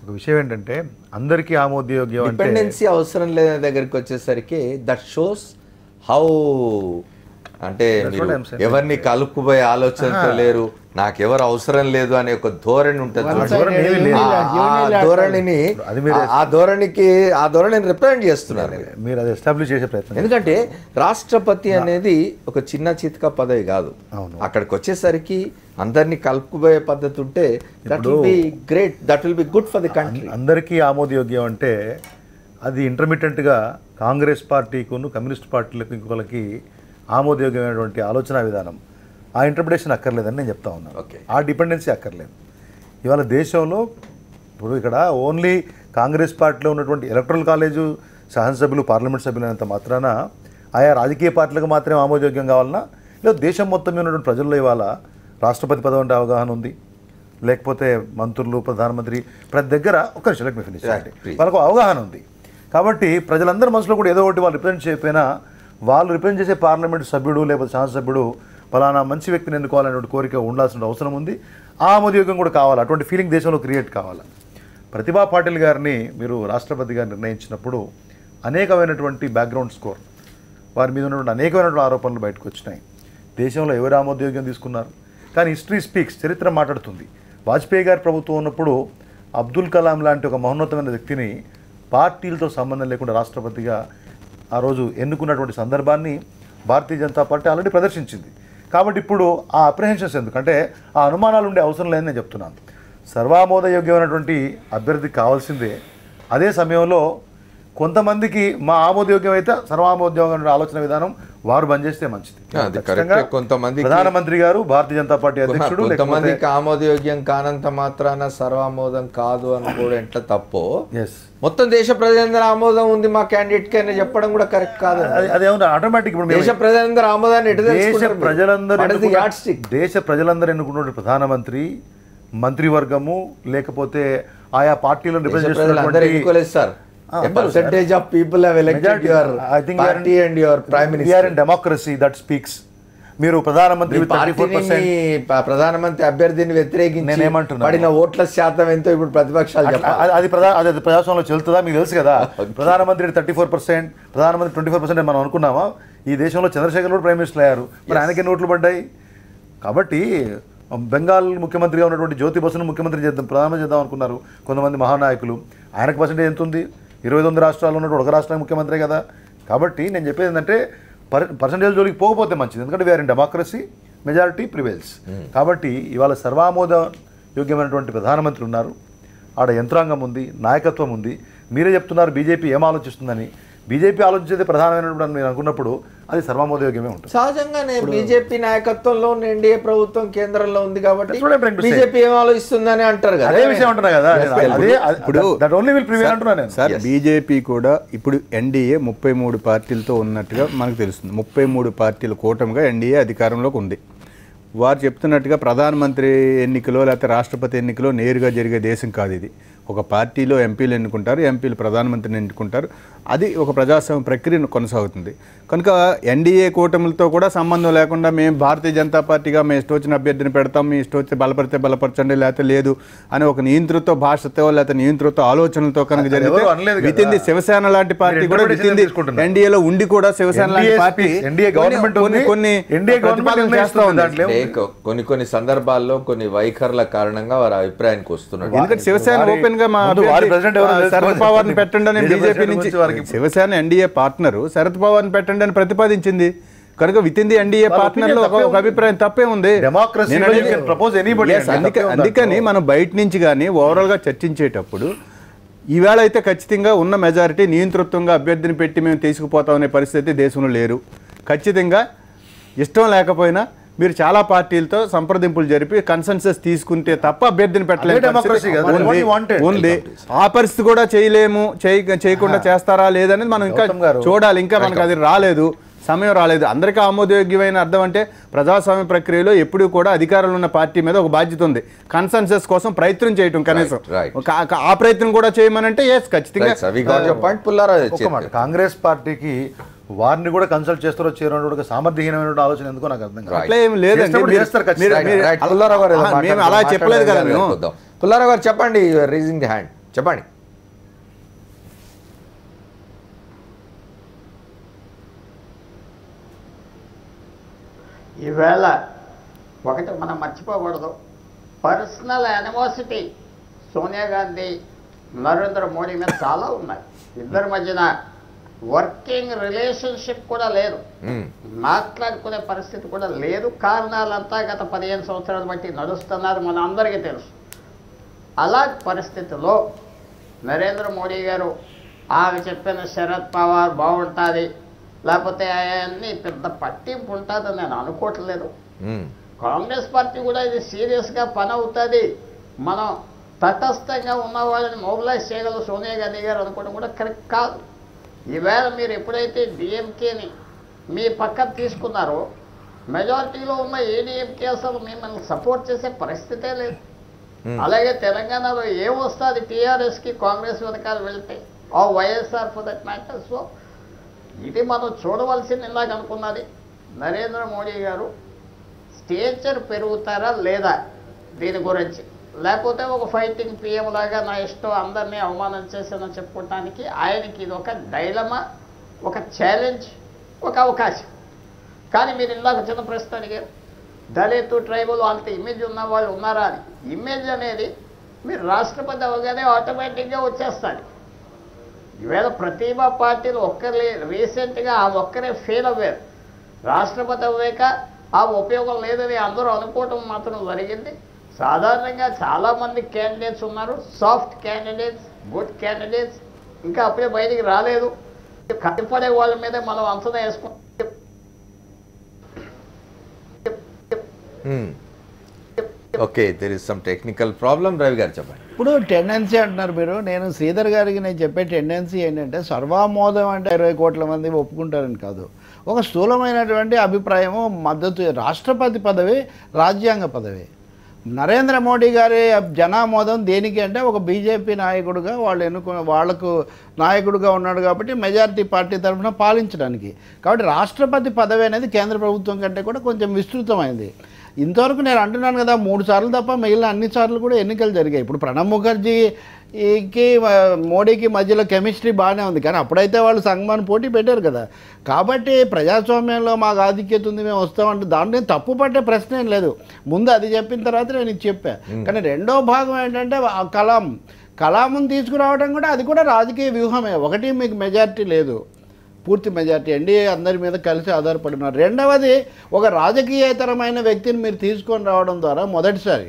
ఒక విషయం ఏంటంటే అందరికీ ఆమోదయోగ్యం అంటే డిపెండెన్సీ అవసరం లేని దగ్గరికి వచ్చేసరికి దట్ షోస్ హౌ అంటే ఎవరిని కలుపుకుపోయే ఆలోచనతో లేరు, నాకెవరు అవసరం లేదు అనే ఒక ధోరణి ఉంటుంది. ఆ ధోరణిని రిప్రజెంట్ చేస్తున్నారు మీరు అది ఎస్టాబ్లిష్ చేసే ప్రయత్నం. ఎందుకంటే రాష్ట్రపతి అనేది ఒక చిన్న చితక పదవి కాదు. అక్కడికి వచ్చేసరికి అందరినీ కలుపుకుపోయే పద్ధతి ఉంటే that will be great, that will be good for the country. అందరికీ ఆమోదయోగ్యం అంటే అది ఇంటర్మీడియట్గా కాంగ్రెస్ పార్టీకును కమ్యూనిస్ట్ పార్టీలకు ఇంకొకరికి ఆమోదయోగ్యమైనటువంటి ఆలోచన విధానం, ఆ ఇంటర్ప్రిటేషన్ అక్కర్లేదని నేను చెప్తా ఉన్నాను. ఆ డిపెండెన్సీ అక్కర్లేదు. ఇవాళ దేశంలో ఇప్పుడు ఇక్కడ ఓన్లీ కాంగ్రెస్ పార్టీలో ఉన్నటువంటి ఎలక్టరల్ కాలేజు శాసనసభ్యులు పార్లమెంట్ సభ్యులు అయినంత మాత్రాన ఆయా రాజకీయ పార్టీలకు మాత్రమే ఆమోదయోగ్యం కావాలన్నా, లేదా దేశం మొత్తం మీద ఉన్నటువంటి ప్రజల్లో ఇవాళ రాష్ట్రపతి పదవి అంటే అవగాహన ఉంది, లేకపోతే మంత్రులు ప్రధానమంత్రి ప్రతి దగ్గర ఒక నిమిషం ఫినిష్ వాళ్ళకు అవగాహన ఉంది. కాబట్టి ప్రజలందరి మనసులో కూడా ఏదో ఒకటి వాళ్ళు రిప్రజెంట్ చేయకపోయినా వాళ్ళు రిప్రజెంట్ చేసే పార్లమెంట్ సభ్యుడు లేకపోతే శాసనసభ్యుడు ఫలానా మంచి వ్యక్తిని ఎన్నుకోవాలనేటువంటి కోరిక ఉండాల్సిన అవసరం ఉంది. ఆమోదయోగ్యం కూడా కావాలి, అటువంటి ఫీలింగ్ దేశంలో క్రియేట్ కావాలి. ప్రతిభా పాటిల్ గారిని మీరు రాష్ట్రపతిగా నిర్ణయించినప్పుడు అనేకమైనటువంటి బ్యాక్గ్రౌండ్ స్కోర్, వారి మీద ఉన్నటువంటి అనేకమైనటువంటి ఆరోపణలు బయటకు వచ్చినాయి. దేశంలో ఎవరు ఆమోదయోగ్యం తీసుకున్నారు? కానీ హిస్టరీ స్పీక్స్, చరిత్ర మాట్లాడుతుంది. వాజ్పేయి గారి ప్రభుత్వం ఉన్నప్పుడు అబ్దుల్ కలాం లాంటి ఒక మహోన్నతమైన వ్యక్తిని పార్టీలతో సంబంధం లేకుండా రాష్ట్రపతిగా ఆ రోజు ఎన్నుకున్నటువంటి సందర్భాన్ని భారతీయ జనతా పార్టీ ఆల్రెడీ ప్రదర్శించింది. కాబట్టి ఇప్పుడు ఆ అప్రహెన్షన్స్ ఎందుకంటే ఆ అనుమానాలు ఉండే అవసరం లేదని నేను చెప్తున్నాను. సర్వామోదయోగ్యమైనటువంటి అభ్యర్థి కావాల్సిందే. అదే సమయంలో కొంతమందికి మా ఆమోదయోగ్యం అయితే సర్వామోదయోగ్యం ఆలోచన విధానం వారు బంద్ చేస్తే మంచిది. ఖచ్చితంగా కొంతమంది ప్రధానమంత్రి గారు భారతీయ జనతా పార్టీ అధ్యక్షుడు కొంతమందికి ఆమోదయోగ్యం కానంత మాత్రాన సర్వామోదం కాదు అనుకోవడం ఎట్లా తప్పో మొత్తం దేశ ప్రజలందరూ ఆమోదం ఉంది మా క్యాండిడేట్ కి అని చెప్పడం కూడా కరెక్ట్ కాదు. అదేమన్నా ఆటోమేటిక్ ఇప్పుడు దేశ ప్రజలందరూ ఆమోదాన్ని దేశ ప్రజలందరూ ఎన్నుకున్న ప్రధానమంత్రి, మంత్రివర్గము, లేకపోతే ఆయా పార్టీలను represent percentage of people have elected your party and your prime minister. We are in democracy that speaks. మీరు ప్రధానమంత్రి ప్రధానమంత్రి అభ్యర్థిని వ్యతిరేకించి పడిన ఓట్ల శాతం ఎంతో ఇప్పుడు ప్రతిపక్షాలు అది ప్రజాస్వామ్యంలో చెల్లుతుందా మీకు తెలుసు కదా. ప్రధానమంత్రి 34%, ప్రధానమంత్రి 24% మనం అనుకున్నామా? ఈ దేశంలో చంద్రశేఖర్ కూడా ప్రైమ్ మినిస్టర్ అయ్యారు, మరి ఆయనకి ఎన్ని ఓట్లు పడ్డాయి? కాబట్టి బెంగాల్ ముఖ్యమంత్రిగా ఉన్నటువంటి జ్యోతి బసును ముఖ్యమంత్రి చేద్దాం, ప్రధానమంత్రి చేద్దాం అనుకున్నారు కొంతమంది మహానాయకులు. ఆయనకు పర్సెంటేజ్ ఎంత ఉంది? 29 రాష్ట్రాలు ఉన్నటువంటి ఒక రాష్ట్రానికి ముఖ్యమంత్రి కదా. కాబట్టి నేను చెప్పేది ఏంటంటే పర్సెంటేజ్ జోలికి పోకపోతే మంచిది, ఎందుకంటే we're in democracy, majority prevails. కాబట్టి ఇవాళ సర్వామోద యోగ్యమైనటువంటి ప్రధానమంత్రి ఉన్నారు, ఆడ యంత్రాంగం ఉంది, నాయకత్వం ఉంది. మీరే చెప్తున్నారు బీజేపీ ఏం ఆలోచిస్తుందని. బీజేపీ ఆలోచించేది ప్రధానమైనటువంటి మీరు అనుకున్నప్పుడు అది సర్వామోదయోగ్యమే ఉంటుంది. సహజంగానే బీజేపీ నాయకత్వంలో ఉన్న ఎన్డీఏ ప్రభుత్వం కేంద్రంలో ఉంది కాబట్టి బీజేపీ ఏం ఆలోచిస్తుందని అంటారు కదా. అదే విషయం అంటున్నా కదా. సార్ బీజేపీ కూడా ఇప్పుడు ఎన్డీఏ 33 పార్టీలతో ఉన్నట్టుగా మనకు తెలుస్తుంది. 33 పార్టీల కూటమిగా ఎన్డీఏ అధికారంలోకి ఉంది. వారు చెప్తున్నట్టుగా ప్రధానమంత్రి ఎన్నికలో లేకపోతే రాష్ట్రపతి ఎన్నికలో నేరుగా జరిగే దేశం కాదు ఇది. ఒక పార్టీలో ఎంపీలు ఎన్నుకుంటారు, ఎంపీలు ప్రధానమంత్రిని ఎన్నుకుంటారు. అది ఒక ప్రజాస్వామ్య ప్రక్రియ కొనసాగుతుంది. కనుక ఎన్డీఏ కూటమిలతో కూడా సంబంధం లేకుండా మేము భారతీయ జనతా పార్టీగా మేము ఇష్టం వచ్చిన అభ్యర్థిని పెడతాం, మీ ఇష్టం వచ్చి బలపడితే బలపరచండి లేకపోతే లేదు అని ఒక నియంతృత్వ భాషతో లేకపోతే నియంతృత్వ ఆలోచనలతో కనుక జరిగితే వితింది శివసేన లాంటి పార్టీ కూడా వితింది ఎన్డీఏలో ఉండి కూడా శివసేన లాంటి పార్టీ కొన్ని సందర్భాల్లో కొన్ని వైఖరుల కారణంగా వారి అభిప్రాయానికి వస్తున్నారు. ఎందుకంటే శివసేన ఓపెన్ గా మా శరద్ పవార్ని పెట్టండి అని బీజేపీ నుంచి శివసేన ఎన్డీఏ పార్ట్నర్ శరద్ పవార్ని పెట్టండి అని ప్రతిపాదించింది. కనుక with in the NDA partner లో ఒక అభిప్రాయం తప్పే ఉంది. అందుకని మనం బయట నుంచి కానీ ఓవరాల్ గా చర్చించేటప్పుడు ఈవేళ అయితే ఖచ్చితంగా ఉన్న మెజారిటీ నియంతృత్వంగా అభ్యర్థిని పెట్టి మేము తీసుకుపోతామనే పరిస్థితి దేశంలో లేరు. ఖచ్చితంగా ఇష్టం లేకపోయినా మీరు చాలా పార్టీలతో సంప్రదింపులు జరిపి కన్సెన్సస్ తీసుకుంటే తప్ప అభ్యర్థిని పెట్టలేదు ఉంది. ఆ పరిస్థితి కూడా చేయలేము, చేయకుండా చేస్తారా లేదనేది మనం ఇంకా చూడాలి. ఇంకా మనకు అది రాలేదు, సమయం రాలేదు. అందరికీ ఆమోదయోగ్యమైన అర్థం అంటే ప్రజాస్వామ్య ప్రక్రియలో ఎప్పుడూ కూడా అధికారంలో ఉన్న పార్టీ మీద ఒక బాధ్యత ఉంది, కన్సెన్సస్ కోసం ప్రయత్నం చేయటం. కనీసం ఆ ప్రయత్నం కూడా చేయమనంటే ఖచ్చితంగా. కాంగ్రెస్ పార్టీకి వారిని కూడా కన్సల్ట్ చేస్తారో చేయడం సామర్థ్యహీనమైన ఆలోచన ఎందుకో నాకు అర్థం కాదు. అలా చెప్పలేదు కదా. పుల్లారావు గారు చెప్పండి, రైజింగ్ ది హ్యాండ్ చెప్పండి. ఈవేళ ఒకటి మనం మర్చిపోకూడదు, పర్సనల్ యానిమోసిటీ సోనియా గాంధీ నరేంద్ర మోడీ మీద చాలా ఉన్నాయి. ఇద్దరి మధ్యన వర్కింగ్ రిలేషన్షిప్ కూడా లేదు, మాట్లాడుకునే పరిస్థితి కూడా లేదు. కారణాలంతా గత 15 సంవత్సరాలు బట్టి నడుస్తున్నారు, మన అందరికీ తెలుసు. అలాంటి పరిస్థితిలో నరేంద్ర మోడీ గారు ఆమె చెప్పిన శరద్ పవార్ బాగుంటుంది లేకపోతే అవన్నీ పెద్ద పట్టింపు ఉంటుందని నేను అనుకోవట్లేదు. కాంగ్రెస్ పార్టీ కూడా ఇది సీరియస్గా పని అవుతుంది, మనం తటస్థంగా ఉన్న వాళ్ళని మొబిలైజ్ చేయగలరు సోనియా గాంధీ గారు అనుకోవడం కూడా కరెక్ట్ కాదు. ఈవేళ మీరు ఎప్పుడైతే డిఎంకేని మీ పక్కన తీసుకున్నారో మెజారిటీలో ఉన్న ఏడీఎంకే అసలు మిమ్మల్ని సపోర్ట్ చేసే పరిస్థితే లేదు. అలాగే తెలంగాణలో ఏమొస్తుంది టీఆర్ఎస్కి కాంగ్రెస్ వెనకాల వెళ్తే ఆ YSR for that matter. So ఇది మనం చూడవలసింది. ఇందాక అనుకున్నది నరేంద్ర మోడీ గారు స్టేచర్ పెరుగుతారా లేదా దీని గురించి, లేకపోతే ఒక ఫైటింగ్ పిఎం లాగా నా ఇష్టం అందరినీ అవమానం చేశానని చెప్పుకోవడానికి ఆయనకి ఇది ఒక డైలమా, ఒక ఛాలెంజ్, ఒక అవకాశం. కానీ మీరు ఇందాక చిన్న ప్రశ్న అడిగారు, దళితు ట్రైబల్ అంత ఇమేజ్ ఉన్న వాళ్ళు ఉన్నారా అని. ఇమేజ్ అనేది మీరు రాష్ట్రపతి అవగానే ఆటోమేటిక్గా వచ్చేస్తుంది. ఈవేళ ప్రతిభా పార్టీలు ఒక్కరే రీసెంట్గా ఆ ఒక్కరే ఫెయిల్ అవ్వారు. రాష్ట్రపతి అవ్వాక ఆ ఉపయోగం లేదని అందరూ అనుకోవటం మాత్రం జరిగింది. సాధారణంగా చాలామంది క్యాండిడేట్స్ ఉన్నారు, సాఫ్ట్ క్యాండిడేట్స్, గుడ్ క్యాండిడేట్స్, ఇంకా అప్పుడే బయటికి రాలేదు. కట్టుపడే వాళ్ళ మీద మనం అంచనా వేసుకుంటాం. Okay, there is some technical problem. Ravi గారు చెప్పండి. ఇప్పుడు టెండెన్సీ అంటున్నారు మీరు. నేను శ్రీధర్ గారికి నేను చెప్పే టెండెన్సీ ఏంటంటే సర్వామోదం అంటే 20 కోట్ల మంది ఒప్పుకుంటారని కాదు. ఒక స్థూలమైనటువంటి అభిప్రాయము మద్దతు. రాష్ట్రపతి పదవి రాజ్యాంగ పదవి. నరేంద్ర మోడీ గారి జనామోదం దేనికి అంటే ఒక బీజేపీ నాయకుడుగా వాళ్లకు నాయకుడుగా ఉన్నాడు కాబట్టి మెజారిటీ పార్టీ తరఫున పాలించడానికి. కాబట్టి రాష్ట్రపతి పదవి అనేది కేంద్ర ప్రభుత్వం కంటే కూడా కొంచెం విస్తృతమైంది. ఇంతవరకు నేను అంటున్నాను కదా, 3 సార్లు తప్ప మిగిలిన అన్ని సార్లు కూడా ఎన్నికలు జరిగాయి. ఇప్పుడు ప్రణబ్ ముఖర్జీకి మోడీకి మధ్యలో కెమిస్ట్రీ బాగానే ఉంది, కానీ అప్పుడైతే వాళ్ళు సంగమాన్ని పోటీ పెట్టారు కదా. కాబట్టి ప్రజాస్వామ్యంలో మాకు ఆధిక్యత ఉంది, మేము వస్తామంటే దాంట్లో తప్పు పట్టే ప్రశ్న ఏం లేదు. ముందు అది చెప్పిన తర్వాత నేను ఇది చెప్పాను. కానీ రెండో భాగం ఏంటంటే కలాంను తీసుకురావడం కూడా అది కూడా రాజకీయ వ్యూహమే. ఒకటి, మీకు మెజారిటీ లేదు, పూర్తి మెజార్టీ, ఎన్డీఏ అందరి మీద కలిసి ఆధారపడినారు. రెండవది, ఒక రాజకీయేతరమైన వ్యక్తిని మీరు తీసుకొని రావడం ద్వారా మొదటిసారి,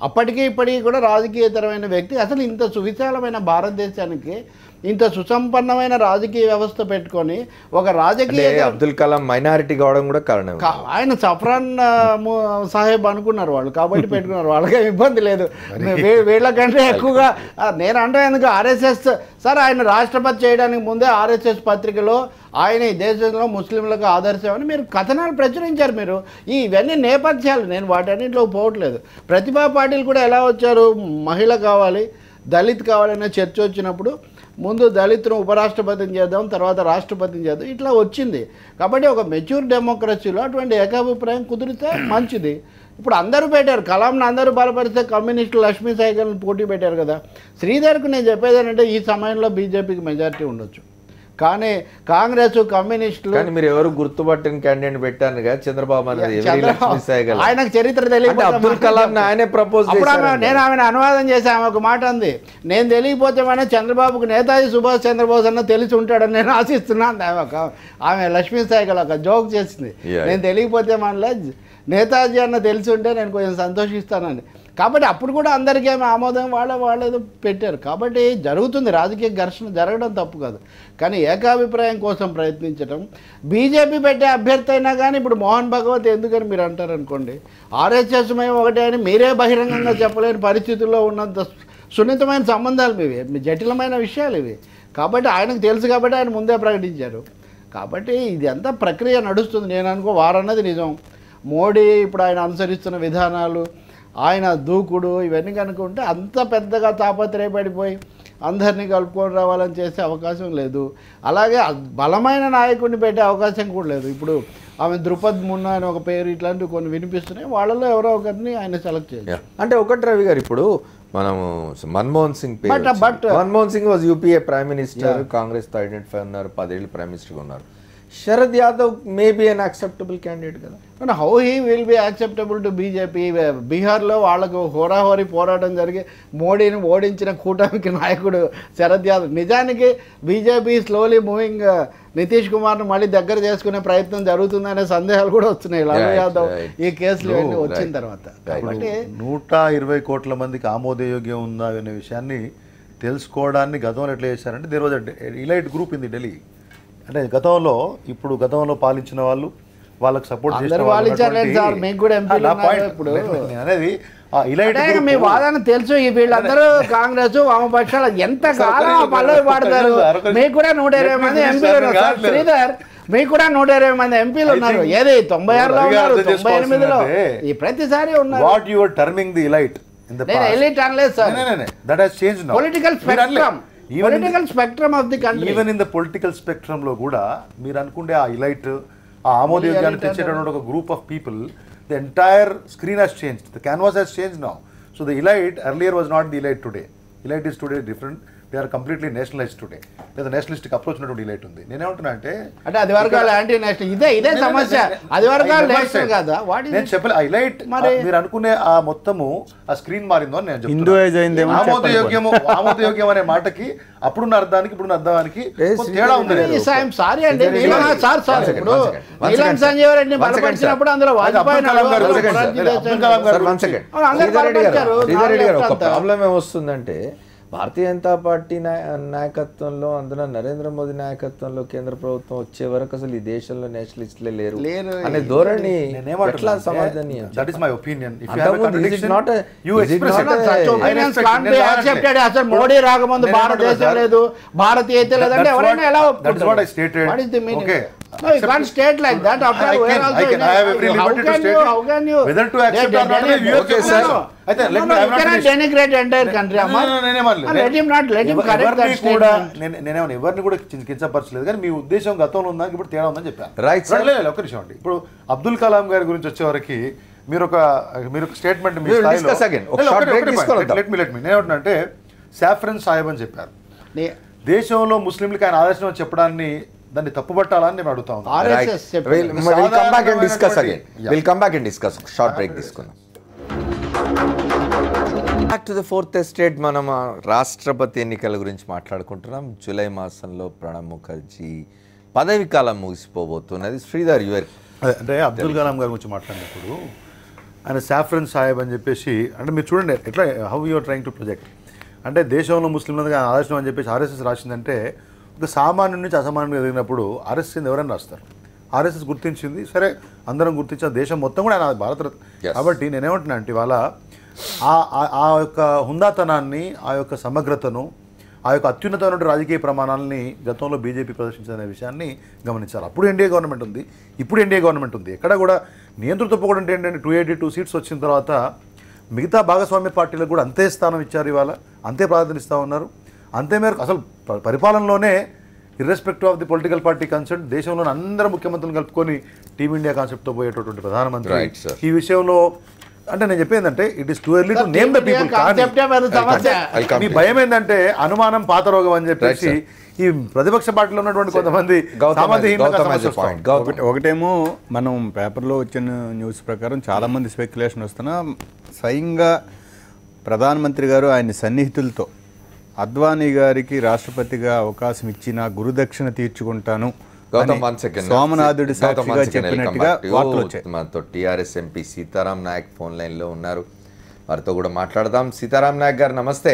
అప్పటికీ ఇప్పటికీ కూడా రాజకీయేతరమైన వ్యక్తి అసలు ఇంత సువిశాలమైన భారతదేశానికి ఇంత సుసంపన్నమైన రాజకీయ వ్యవస్థ పెట్టుకొని ఒక రాజకీయ అబ్దుల్ కలాం మైనారిటీ కావడం కూడా కారణం. ఆయన సఫ్రాన్ సాహెబ్ అనుకున్నారు వాళ్ళు, కాబట్టి పెట్టుకున్నారు. వాళ్ళకేం ఇబ్బంది లేదు. వీళ్ళకంటే ఎక్కువగా నేను అంటే ఎందుకు ఆర్ఎస్ఎస్ సార్ ఆయన రాష్ట్రపతి చేయడానికి ముందే ఆర్ఎస్ఎస్ పత్రికలో ఆయన ఈ దేశంలో ముస్లింలకు ఆదర్శమని మీరు కథనాలు ప్రచురించారు. మీరు ఇవన్నీ నేపథ్యాలు, నేను వాటన్నింటిలో పోవట్లేదు. ప్రతిభా పాటిల్ కూడా ఎలా వచ్చారు, మహిళ కావాలి, దళిత్ కావాలనే చర్చ వచ్చినప్పుడు ముందు దళితును ఉపరాష్ట్రపతిని చేద్దాం, తర్వాత రాష్ట్రపతిని చేద్దాం, ఇట్లా వచ్చింది. కాబట్టి ఒక మెచ్యూర్ డెమోక్రసీలో అటువంటి ఏకాభిప్రాయం కుదిరితే మంచిది. ఇప్పుడు అందరూ పెట్టారు, కలాంను అందరూ బలపరిస్తే కమ్యూనిస్టులు లక్ష్మీ సైకిల్ని పోటీ పెట్టారు కదా. శ్రీధర్కు నేను చెప్పేది ఏంటంటే ఈ సమయంలో బీజేపీకి మెజారిటీ ఉండొచ్చు, కానీ కాంగ్రెస్ కమ్యూనిస్టులు. కానీ మీరు ఎవరు గుర్తుపట్టిన క్యాండిడేట్ పెట్టారు కదా చంద్రబాబు అనేది. ఆయనకు చరిత్ర తెలియదు. అబ్దుల్ కలాం ఆయనే ప్రపోజ్ చేశారు. నేను ఆమెను అనువాదం చేసి ఆమె ఒక మాట అంది, నేను తెలియకపోతే మన చంద్రబాబుకు నేతాజీ సుభాష్ చంద్రబోస్ అన్న తెలిసి ఉంటాడని నేను ఆశిస్తున్నాను. ఆమె లక్ష్మీ సైకిల్ ఒక జోక్ చేసింది, నేను తెలియకపోతే మనలో నేతాజీ అన్న తెలిసి ఉంటే నేను కొంచెం సంతోషిస్తానని. కాబట్టి అప్పుడు కూడా అందరికీ ఏమి ఆమోదం వాళ్ళేదో పెట్టారు. కాబట్టి జరుగుతుంది రాజకీయ ఘర్షణ, జరగడం తప్పు కాదు. కానీ ఏకాభిప్రాయం కోసం ప్రయత్నించడం, బీజేపీ పెట్టే అభ్యర్థి అయినా కానీ ఇప్పుడు మోహన్ భగవత్ ఎందుకని మీరు అంటారు అనుకోండి, ఆర్ఎస్ఎస్ మేము ఒకటే అని మీరే బహిరంగంగా చెప్పలేని పరిస్థితుల్లో ఉన్నంత సున్నితమైన సంబంధాలు ఇవి, జటిలమైన విషయాలు ఇవి. కాబట్టి ఆయనకు తెలుసు కాబట్టి ఆయన ముందే ప్రకటించారు. కాబట్టి ఇది అంతా ప్రక్రియ నడుస్తుంది. నేను అనుకో వారన్నది నిజం. మోడీ ఇప్పుడు ఆయన అనుసరిస్తున్న విధానాలు, ఆయన దూకుడు, ఇవన్నీ కనుక్కుంటే అంత పెద్దగా తాపత్రయపడిపోయి అందరినీ కలుపుకొని రావాలని చేసే అవకాశం లేదు. అలాగే బలమైన నాయకుడిని పెట్టే అవకాశం కూడా లేదు. ఇప్పుడు ఆమె ద్రుపద్ మున్నా అని ఒక పేరు, ఇట్లాంటివి కొన్ని వినిపిస్తున్నాయి. వాళ్ళలో ఎవరో ఒకరిని ఆయన సెలెక్ట్ చేయొచ్చు. అంటే ఒకటి రవి గారు, ఇప్పుడు మనము Manmohan Singh Manmohan Singh was UPA prime minister, Congress తో ఐడెంటిఫై ఉన్నారు, 10 ఏళ్ళు ప్రైమ్ మినిస్టర్గా ఉన్నారు. Sharad Yadav may be an acceptable candidate కదా. How he will be acceptable to BJP? బీహార్లో వాళ్ళకు హోరాహోరీ పోరాటం జరిగి మోడీని ఓడించిన కూటమికి నాయకుడు శరద్ యాదవ్. నిజానికి బీజేపీ స్లోలీ మూవింగ్ నితీష్ కుమార్ను మళ్ళీ దగ్గర చేసుకునే ప్రయత్నం జరుగుతుందనే సందేహాలు కూడా వస్తున్నాయి లాలూ యాదవ్ ఈ కేసులు ఇవన్నీ వచ్చిన తర్వాత. కాబట్టి 120 కోట్ల మందికి ఆమోదయోగ్యం ఉందా అనే విషయాన్ని తెలుసుకోవడాన్ని గతంలో ఎట్లా చేశారంటే there was elite group in the Delhi. అంటే గతంలో పాలించిన వాళ్ళు, వాళ్ళకి సపోర్ట్ అనేది మీ వాదన తెలుసు. వీళ్ళందరూ కాంగ్రెస్ వామపక్షాలు ఎంత కాలం పల్లవి పాడతారు. మీకు కూడా 120 మంది ఎంపీలు ఉన్నారు శ్రీధర్, మీకు కూడా 120 మంది ఎంపీలు ఉన్నారు. ఏది 96లో ఉన్నారు, 98లో, ఈ ప్రతిసారి ఉన్నారు. What you are terming the elite in the past, elite అనలేదు sir, that has changed now. Political spectrum of the country, even in the political spectrum లో కూడా మీరు అనుకుంటే ఆ ఇలైట్, ఆ ఆమోదయోగ్యాన్ని తెచ్చేటటువంటి ఒక group of people, the entire screen has changed, the canvas has changed now. So the elite earlier was not the elite today. Elite is today different. They are completely nationalise today, లేదా nationalistic approach ఉన్నటువంటి డిలైట్ ఉంది. నేనేమంటున్నా అంటే అది వర్గాలు anti national, ఇదే సమస్య. అది వర్గాలు నేషనల్ కదా, నేను చెప్పలే హైలైట్. మీరు అనుకునే ఆ మొత్తము ఆ స్క్రీన్ మారిందో అని నేను హిందూయిజం ఆమోదయోగ్యం అనే మాటకి అప్పుడున్న అర్థానికి ఇప్పుడున్న అర్థానికి తేడా ఉంది. సారీ అండి, ఇప్పుడు నీలం సంజీవ్ రెడ్డిని బలపరిచినప్పుడు అందులో ఒక ప్రాబ్లం ఏమొస్తుందంటే భారతీయ జనతా పార్టీ నాయకత్వంలో, అందులో నరేంద్ర మోదీ నాయకత్వంలో కేంద్ర ప్రభుత్వం వచ్చే వరకు అసలు ఈ దేశంలో నేషనలిస్టులే లేరు అనే ధోరణి ఎట్లా సమర్థనీయం? That is my opinion. Modi రాకముందు భారతదేశం లేదు, భారతీయత లేదంటే ఎవరైనా ఎలా ఒప్పుకుంటారు? No, you can't state like that. After all, where also, I have every liberty to state how can you whether to accept or not. Okay, sir. No, you cannot denigrate entire country. Let him correct that statement. నేనేమన్నా ఎవరిని కూడా కించపరచలేదు, కానీ మీ ఉద్దేశం గతంలో ఉందా ఇప్పుడు తేడా ఉందని చెప్పాను. రైట్, ఒక నిమిషం అండి. ఇప్పుడు అబ్దుల్ కలాం గారి గురించి వచ్చేవరకు మీరు ఒక స్టేట్మెంట్ నేనేమంటున్నా అంటే సాఫ్రన్ సాహెబ్ అని చెప్పారు. దేశంలో ముస్లింలకి ఆయన ఆదర్శం చెప్పడాన్ని దాన్ని తప్పుపట్టాలని నేను అడుగుతా back to the fourth estate. మనం రాష్ట్రపతి ఎన్నికల గురించి మాట్లాడుకుంటున్నాం. జూలై మాసంలో ప్రణబ్ ముఖర్జీ పదవి కాలం ముగిసిపోబోతున్నది. శ్రీధర్ యువర్ అంటే అబ్దుల్ కలాం గారి గురించి మాట్లాడినప్పుడు ఆయన సాఫ్రన్ సాహెబ్ అని చెప్పేసి, అంటే మీరు చూడండి ఎట్లా how you're trying to project. అంటే దేశంలో ముస్లింలకు ఆదర్శం అని చెప్పేసి ఆర్ఎస్ఎస్ రాసిందంటే ఒక సామాన్యుడి నుంచి అసామాన్యుడిగా ఎదిగినప్పుడు ఆర్ఎస్ఎస్ ఎవరైనా రాస్తారు. ఆర్ఎస్ఎస్ గుర్తించింది, సరే అందరం గుర్తించిన దేశం మొత్తం కూడా ఆయన భారతరత్న. కాబట్టి నేనేమంటున్నా అంటే ఇవాళ ఆ యొక్క హుందాతనాన్ని, ఆ యొక్క సమగ్రతను, ఆ యొక్క అత్యున్నతమైన రాజకీయ ప్రమాణాలని గతంలో బీజేపీ ప్రదర్శించిన విషయాన్ని గమనించాలి. అప్పుడు ఎన్డీఏ గవర్నమెంట్ ఉంది, ఇప్పుడు ఎన్డీఏ గవర్నమెంట్ ఉంది. ఎక్కడ కూడా నియంతృత్వ పోవడం ఏంటంటే 282 సీట్స్ వచ్చిన తర్వాత మిగతా భాగస్వామ్య పార్టీలకు కూడా అంతే స్థానం ఇచ్చారు, ఇవాళ అంతే ప్రాధాన్యత ఇస్తూ ఉన్నారు. అంతే మేరకు అసలు పరిపాలనలోనే irrespective of the political party consent దేశంలోని అందరూ ముఖ్యమంత్రులను కలుపుకొని టీమిండియా కాన్సెప్ట్తో పోయేటటువంటి ప్రధానమంత్రి ఈ విషయంలో అంటే నేను చెప్పేందంటే it is too early to name the people. మీ భయం ఏంటంటే అనుమానం పాత రోగం అని చెప్పేసి ఈ ప్రతిపక్ష పార్టీలో ఉన్నటువంటి కొంతమంది ఒకటేమో మనం పేపర్లో వచ్చిన న్యూస్ ప్రకారం చాలామంది స్పెక్యులేషన్ వస్తున్నా స్వయంగా ప్రధానమంత్రి గారు ఆయన సన్నిహితులతో అద్వానీ గారికి రాష్ట్రపతిగా అవకాశం ఇచ్చిన గురుదక్షిణ తీర్చుకుంటాను సోమనాథుడి సాక్షిగా చెప్పినట్టుగా వార్తలు వచ్చాయి. మనతో TRS MP Seetharam Naik phone లైన్లో ఉన్నారు, వారితో కూడా మాట్లాడదాం. సీతారాం నాయక్ గారు నమస్తే.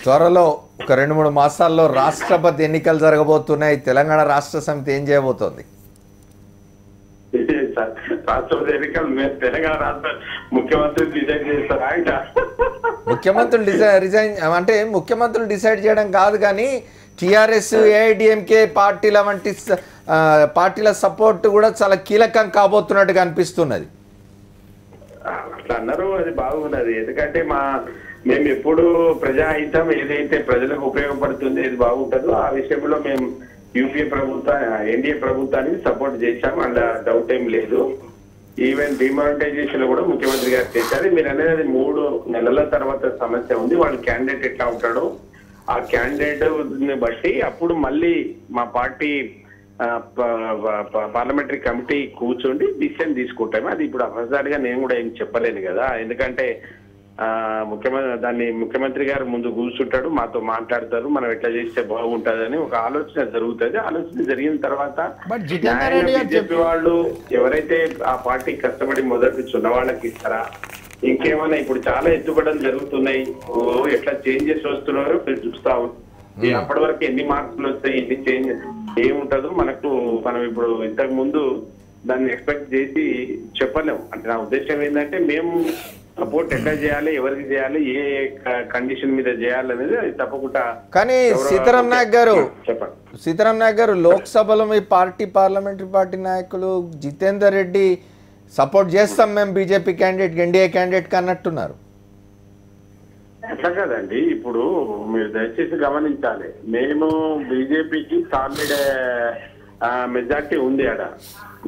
త్వరలో ఒక 2-3 మాసాల్లో రాష్ట్రపతి ఎన్నికలు జరగబోతున్నాయి. తెలంగాణ రాష్ట్ర సమితి ఏం చేయబోతోంది? రాష్ట్రపతి ఎన్నికలు తెలంగాణ రాష్ట్ర ముఖ్యమంత్రి డిసైడ్ చేస్తారు. ముఖ్యమంత్రులు రిజైన్ అంటే ముఖ్యమంత్రులు డిసైడ్ చేయడం కాదు, కానీ టీఆర్ఎస్, ఏఐడిఎంకే పార్టీల వంటి పార్టీల సపోర్ట్ కూడా చాలా కీలకం కాబోతున్నట్టుగా అనిపిస్తున్నది. అట్లా అన్నారు, అది బాగున్నది. ఎందుకంటే మేము ఎప్పుడు ప్రజాహితం ఏదైతే ప్రజలకు ఉపయోగపడుతుంది, ఏది బాగుంటుందో ఆ విషయంలో మేము యూపీఏ ఎన్డీఏ ప్రభుత్వానికి సపోర్ట్ చేశాము, అందులో డౌట్ ఏం లేదు. ఈవెన్ డిమానిటైజేషన్ కూడా ముఖ్యమంత్రి గారు చేశారు. మీరు అనేది 3 నెలల తర్వాత సమస్య ఉంది. వాళ్ళు క్యాండిడేట్ ఎట్లా ఉంటాడో ఆ క్యాండిడేట్ ని బట్టి అప్పుడు మళ్ళీ మా పార్టీ పార్లమెంటరీ కమిటీ కూర్చోండి డిసిషన్ తీసుకుంటాము. అది ఇప్పుడు అఫ్సారిగా నేను కూడా ఏం చెప్పలేను కదా, ఎందుకంటే ముఖ్యమంత్రి గారు ముందు కూర్చుంటాడు, మాతో మాట్లాడతారు, మనం ఎట్లా చేస్తే బాగుంటుందని ఒక ఆలోచన జరుగుతుంది. ఆలోచన జరిగిన తర్వాత బీజేపీ వాళ్ళు ఎవరైతే ఆ పార్టీ కష్టపడి మొదటి నుంచి ఉన్న వాళ్ళకి ఇస్తారా, ఇంకేమైనా ఇప్పుడు చాలా ఎత్తుపడలు జరుగుతున్నాయి, ఎట్లా చేంజెస్ వస్తున్నారో మీరు చూస్తా ఉంటాం. అప్పటి వరకు ఎన్ని మార్పులు వస్తాయి, ఎన్ని చేంజ్ ఏముంటుందో మనం ఇప్పుడు ఇంతకు ముందు దాన్ని ఎక్స్పెక్ట్ చేసి చెప్పలేము. అంటే నా ఉద్దేశం ఏంటంటే మేము సపోర్ట్ ఎట్లా చేయాలి, ఎవరికి చేయాలి, ఏ కండిషన్ మీద చేయాలి అనేది అది తప్పకుండా. కానీ సీతారాం నాయక్ గారు చెప్పండి. సీతారాం నాయక్ గారు లోక్సభలో మీ పార్లమెంటరీ పార్టీ నాయకులు జితేందర్ రెడ్డి సపోర్ట్ చేస్తాం మేము బీజేపీ క్యాండిడేట్, ఎన్డీఏ క్యాండిడేట్ అన్నట్టున్నారు. అట్లా కదండి, ఇప్పుడు మీరు దయచేసి గమనించాలి, మేము బీజేపీకి సాలిడ్ మెజార్టీ ఉంది అక్కడ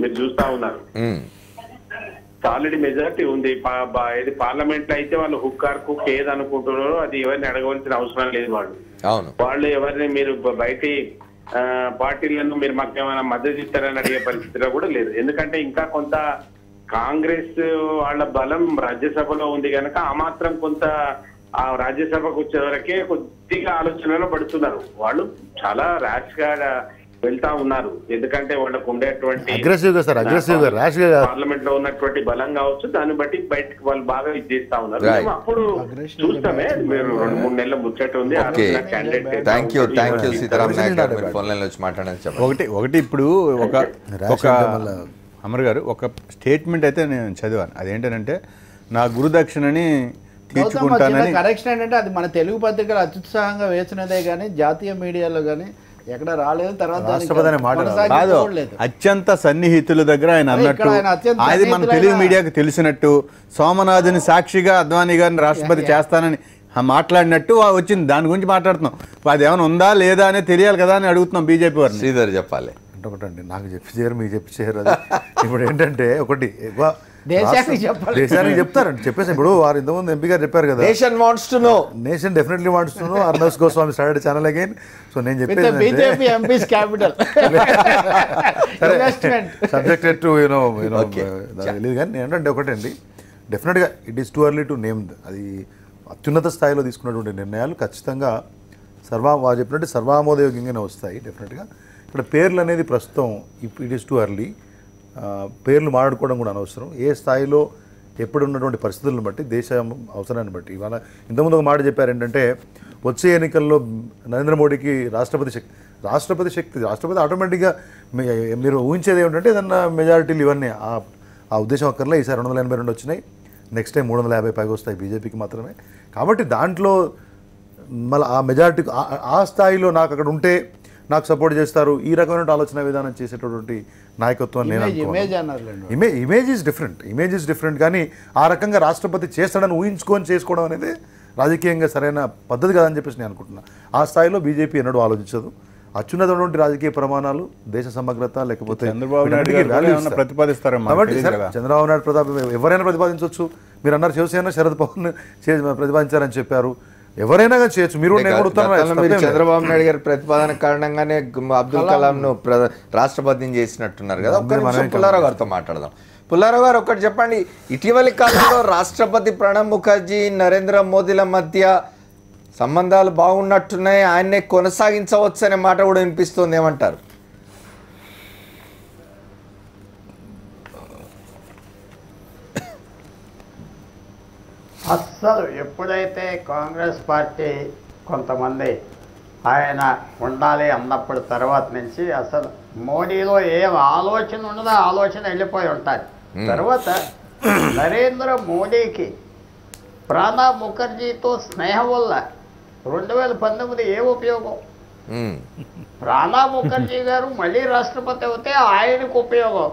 మీరు చూస్తా ఉన్నారు. సాలిడ్ మెజారిటీ ఉంది. ఇది పార్లమెంట్ లో అయితే వాళ్ళు హుక్కార్ కుక్ ఏది అనుకుంటున్నారో అది ఎవరిని అడగవలసిన అవసరం లేదు. వాళ్ళు ఎవరిని మీరు బయటి పార్టీలను మీరు మాకు ఏమైనా మద్దతు ఇస్తారని అడిగే పరిస్థితిలో కూడా లేదు. ఎందుకంటే ఇంకా కొంత కాంగ్రెస్ వాళ్ళ బలం రాజ్యసభలో ఉంది కనుక ఆ మాత్రం కొంత ఆ రాజ్యసభకు వచ్చే వరకే కొద్దిగా ఆలోచనలో పడుతున్నారు. వాళ్ళు చాలా ర్యాష్ గా వెళ్తా ఉన్నారు. ఎందుకంటే వాళ్ళకు ఉండేటువంటి పార్లమెంట్ లో ఉన్నటువంటి బలం కావచ్చు, దాన్ని బట్టి బయటకు వాళ్ళు బాగా ఇది చేస్తా ఉన్నారు. అప్పుడు చూస్తామే, మీరు 2-3 నెలల ముచ్చట ఉంది. ఒకటి ఇప్పుడు ఒక అమర్ గారు ఒక స్టేట్మెంట్ అయితే నేను చదివాను. అదేంటంటే నా గురుదక్షిణని తీర్చుకుంటానని. కరెక్షన్ ఏంటంటే అది మన తెలుగు పత్రికలు అత్యుత్సాహంగా వేసినదే కానీ జాతీయ మీడియాలో కానీ ఎక్కడ రాలేదు. తర్వాత కాదు, అత్యంత సన్నిహితుల దగ్గర ఆయన అన్నట్టు అది మన తెలుగు మీడియాకు తెలిసినట్టు సోమనాథుని సాక్షిగా అద్వానీ గారిని రాష్ట్రపతి చేస్తానని మాట్లాడినట్టు వచ్చింది. దాని గురించి మాట్లాడుతున్నాం. అది ఏమైనా ఉందా లేదా అనేది తెలియాలి కదా అని అడుగుతున్నాం బీజేపీ వారిని. శ్రీధర్ చెప్పాలి. అంటే ఒకటండి, నాకు చెప్పి చేయరు, మీకు చెప్పి చేయరు. అది ఇప్పుడు ఏంటంటే ఒకటి దేశానికి చెప్తారండి, చెప్పేసి ఇప్పుడు వారు ఇంతకుముందు ఎంపీ గారు చెప్పారు కదా, nation wants to know, nation definitely wants to know. Arnab Goswami started channel again. So నేను చెప్పేది సబ్జెక్టెడ్ టు తెలియదు కానీ ఏంటంటే ఒకటండి, డెఫినెట్గా it is too early to name. అది అత్యున్నత స్థాయిలో తీసుకున్నటువంటి నిర్ణయాలు ఖచ్చితంగా వారు చెప్పినట్టు సర్వామోదయోగ్యంగానే వస్తాయి డెఫినెట్గా. ఇక్కడ పేర్లు అనేది ప్రస్తుతం ఇట్ ఈస్ టూ ఎర్లీ. పేర్లు మాట్లాడుకోవడం కూడా అనవసరం. ఏ స్థాయిలో ఎప్పుడు ఉన్నటువంటి పరిస్థితులను బట్టి, దేశ అవసరాన్ని బట్టి. ఇవాళ ఇంతకుముందు ఒక మాట చెప్పారు ఏంటంటే, వచ్చే ఎన్నికల్లో నరేంద్ర మోడీకి రాష్ట్రపతి శక్తి ఆటోమేటిక్గా మీరు ఊహించేది ఏమిటంటే ఏదన్నా మెజారిటీలు ఇవన్నీ ఆ ఉద్దేశం అక్కర్లే. ఈసారి 282 వచ్చినాయి, నెక్స్ట్ టైం 350 పైగా వస్తాయి బీజేపీకి మాత్రమే. కాబట్టి దాంట్లో మళ్ళీ ఆ మెజారిటీ ఆ స్థాయిలో నాకు అక్కడ ఉంటే నాకు సపోర్ట్ చేస్తారు, ఈ రకమైన ఆలోచన విధానం చేసేటటువంటి నాయకత్వం నేను ఇమేజ్ ఈజ్ డిఫరెంట్. కానీ ఆ రకంగా రాష్ట్రపతి చేస్తాడని ఊహించుకొని చేసుకోవడం అనేది రాజకీయంగా సరైన పద్ధతి కాదని చెప్పేసి నేను అనుకుంటున్నాను. ఆ స్థాయిలో బీజేపీ ఎన్నడూ ఆలోచించదు. అత్యున్నతమైనటువంటి రాజకీయ ప్రమాణాలు, దేశ సమగ్రత, లేకపోతే చంద్రబాబు నాయుడు ప్రతిపాదిస్తారు. కాబట్టి చంద్రబాబు నాయుడు ఎవరైనా ప్రతిపాదించవచ్చు. మీరు అన్నారు శివసేన శరద్ పవార్ ప్రతిపాదించారని చెప్పారు. ఎవరైనా చేయొచ్చు. మీరు చంద్రబాబు నాయుడు గారి ప్రతిపాదన కారణంగానే అబ్దుల్ కలాం ను రాష్ట్రపతిని చేసినట్టున్నారు కదా. పుల్లారావు గారితో మాట్లాడదాం. పుల్లారావు గారు ఒకటి చెప్పండి, ఇటీవలి కాలంలో రాష్ట్రపతి ప్రణబ్ ముఖర్జీ నరేంద్ర మోదీల మధ్య సంబంధాలు బాగున్నట్టున్నాయి, ఆయన్నే కొనసాగించవచ్చు అనే మాట కూడా వినిపిస్తుంది, ఏమంటారు? అస్సలు ఎప్పుడైతే కాంగ్రెస్ పార్టీ కొంతమంది ఆయన ఉండాలి అన్నప్పుడు తర్వాత నుంచి అసలు మోడీలో ఏం ఆలోచన ఉండదో ఆలోచన వెళ్ళిపోయి ఉంటాయి. తర్వాత నరేంద్ర మోడీకి ప్రణబ్ ముఖర్జీతో స్నేహం వల్ల 2019 ఏ ఉపయోగం? ప్రణబ్ ముఖర్జీ గారు మళ్ళీ రాష్ట్రపతి అవుతే ఆయనకు ఉపయోగం.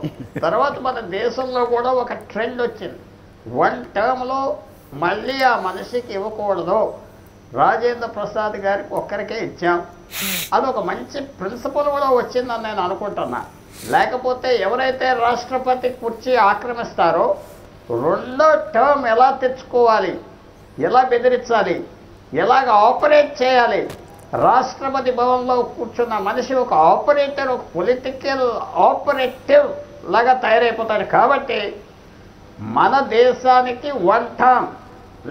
తర్వాత మన దేశంలో కూడా ఒక ట్రెండ్ వచ్చింది, 1 టర్మ్లో మళ్ళీ ఆ మనిషికి ఇవ్వకూడదు, రాజేంద్ర ప్రసాద్ గారికి ఒక్కరికే ఇచ్చాం. అదొక మంచి ప్రిన్సిపల్ కూడా వచ్చిందని నేను అనుకుంటున్నా. లేకపోతే ఎవరైతే రాష్ట్రపతి కుర్చీ ఆక్రమిస్తారో 2వ టర్మ్ ఎలా తెచ్చుకోవాలి, ఎలా బెదిరించాలి, ఎలాగ ఆపరేట్ చేయాలి. రాష్ట్రపతి భవన్లో కూర్చున్న మనిషి ఒక ఆపరేటర్, ఒక పొలిటికల్ ఆపరేటివ్ లాగా తయారైపోతాడు. కాబట్టి మన దేశానికి 1 టర్మ్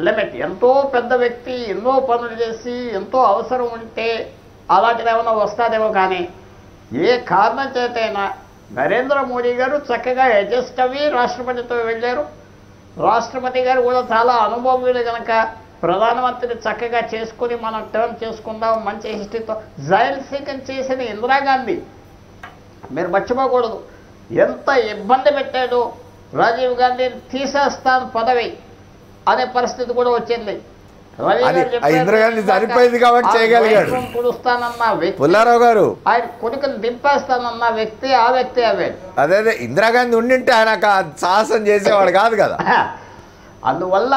లిమిట్. ఎంతో పెద్ద వ్యక్తి ఎన్నో పనులు చేసి ఎంతో అవసరం ఉంటే అలాంటిది ఏమైనా వస్తుందేమో, కానీ ఏ కారణం చేతైనా నరేంద్ర మోడీ గారు చక్కగా అడ్జస్ట్ అవ్వి రాష్ట్రపతితో వెళ్ళారు. రాష్ట్రపతి గారు కూడా చాలా అనుభవజ్ఞులు కనుక ప్రధానమంత్రిని చక్కగా చేసుకుని మనం టర్మ్ చేసుకుందాం మంచి హిస్టరీతో. జైల్ సీకం చేసిన ఇందిరాగాంధీ మీరు మర్చిపోకూడదు, ఎంత ఇబ్బంది పెట్టాడో. రాజీవ్ గాంధీని తీసేస్తాను పదవి అనే పరిస్థితి కూడా వచ్చింది. ఇందిరాగాంధీ చనిపోయింది కాబట్టి చేయగలిగాడు. పుడుస్తానన్న వ్యక్తి పుల్లారావు గారు, ఆయన కొడుకుని దింపేస్తానన్న వ్యక్తి ఆ వ్యక్తి అవే. అదే ఇందిరాగాంధీ ఉండింటే ఆయన సాహసం చేసేవాడు కాదు కదా. అందువల్ల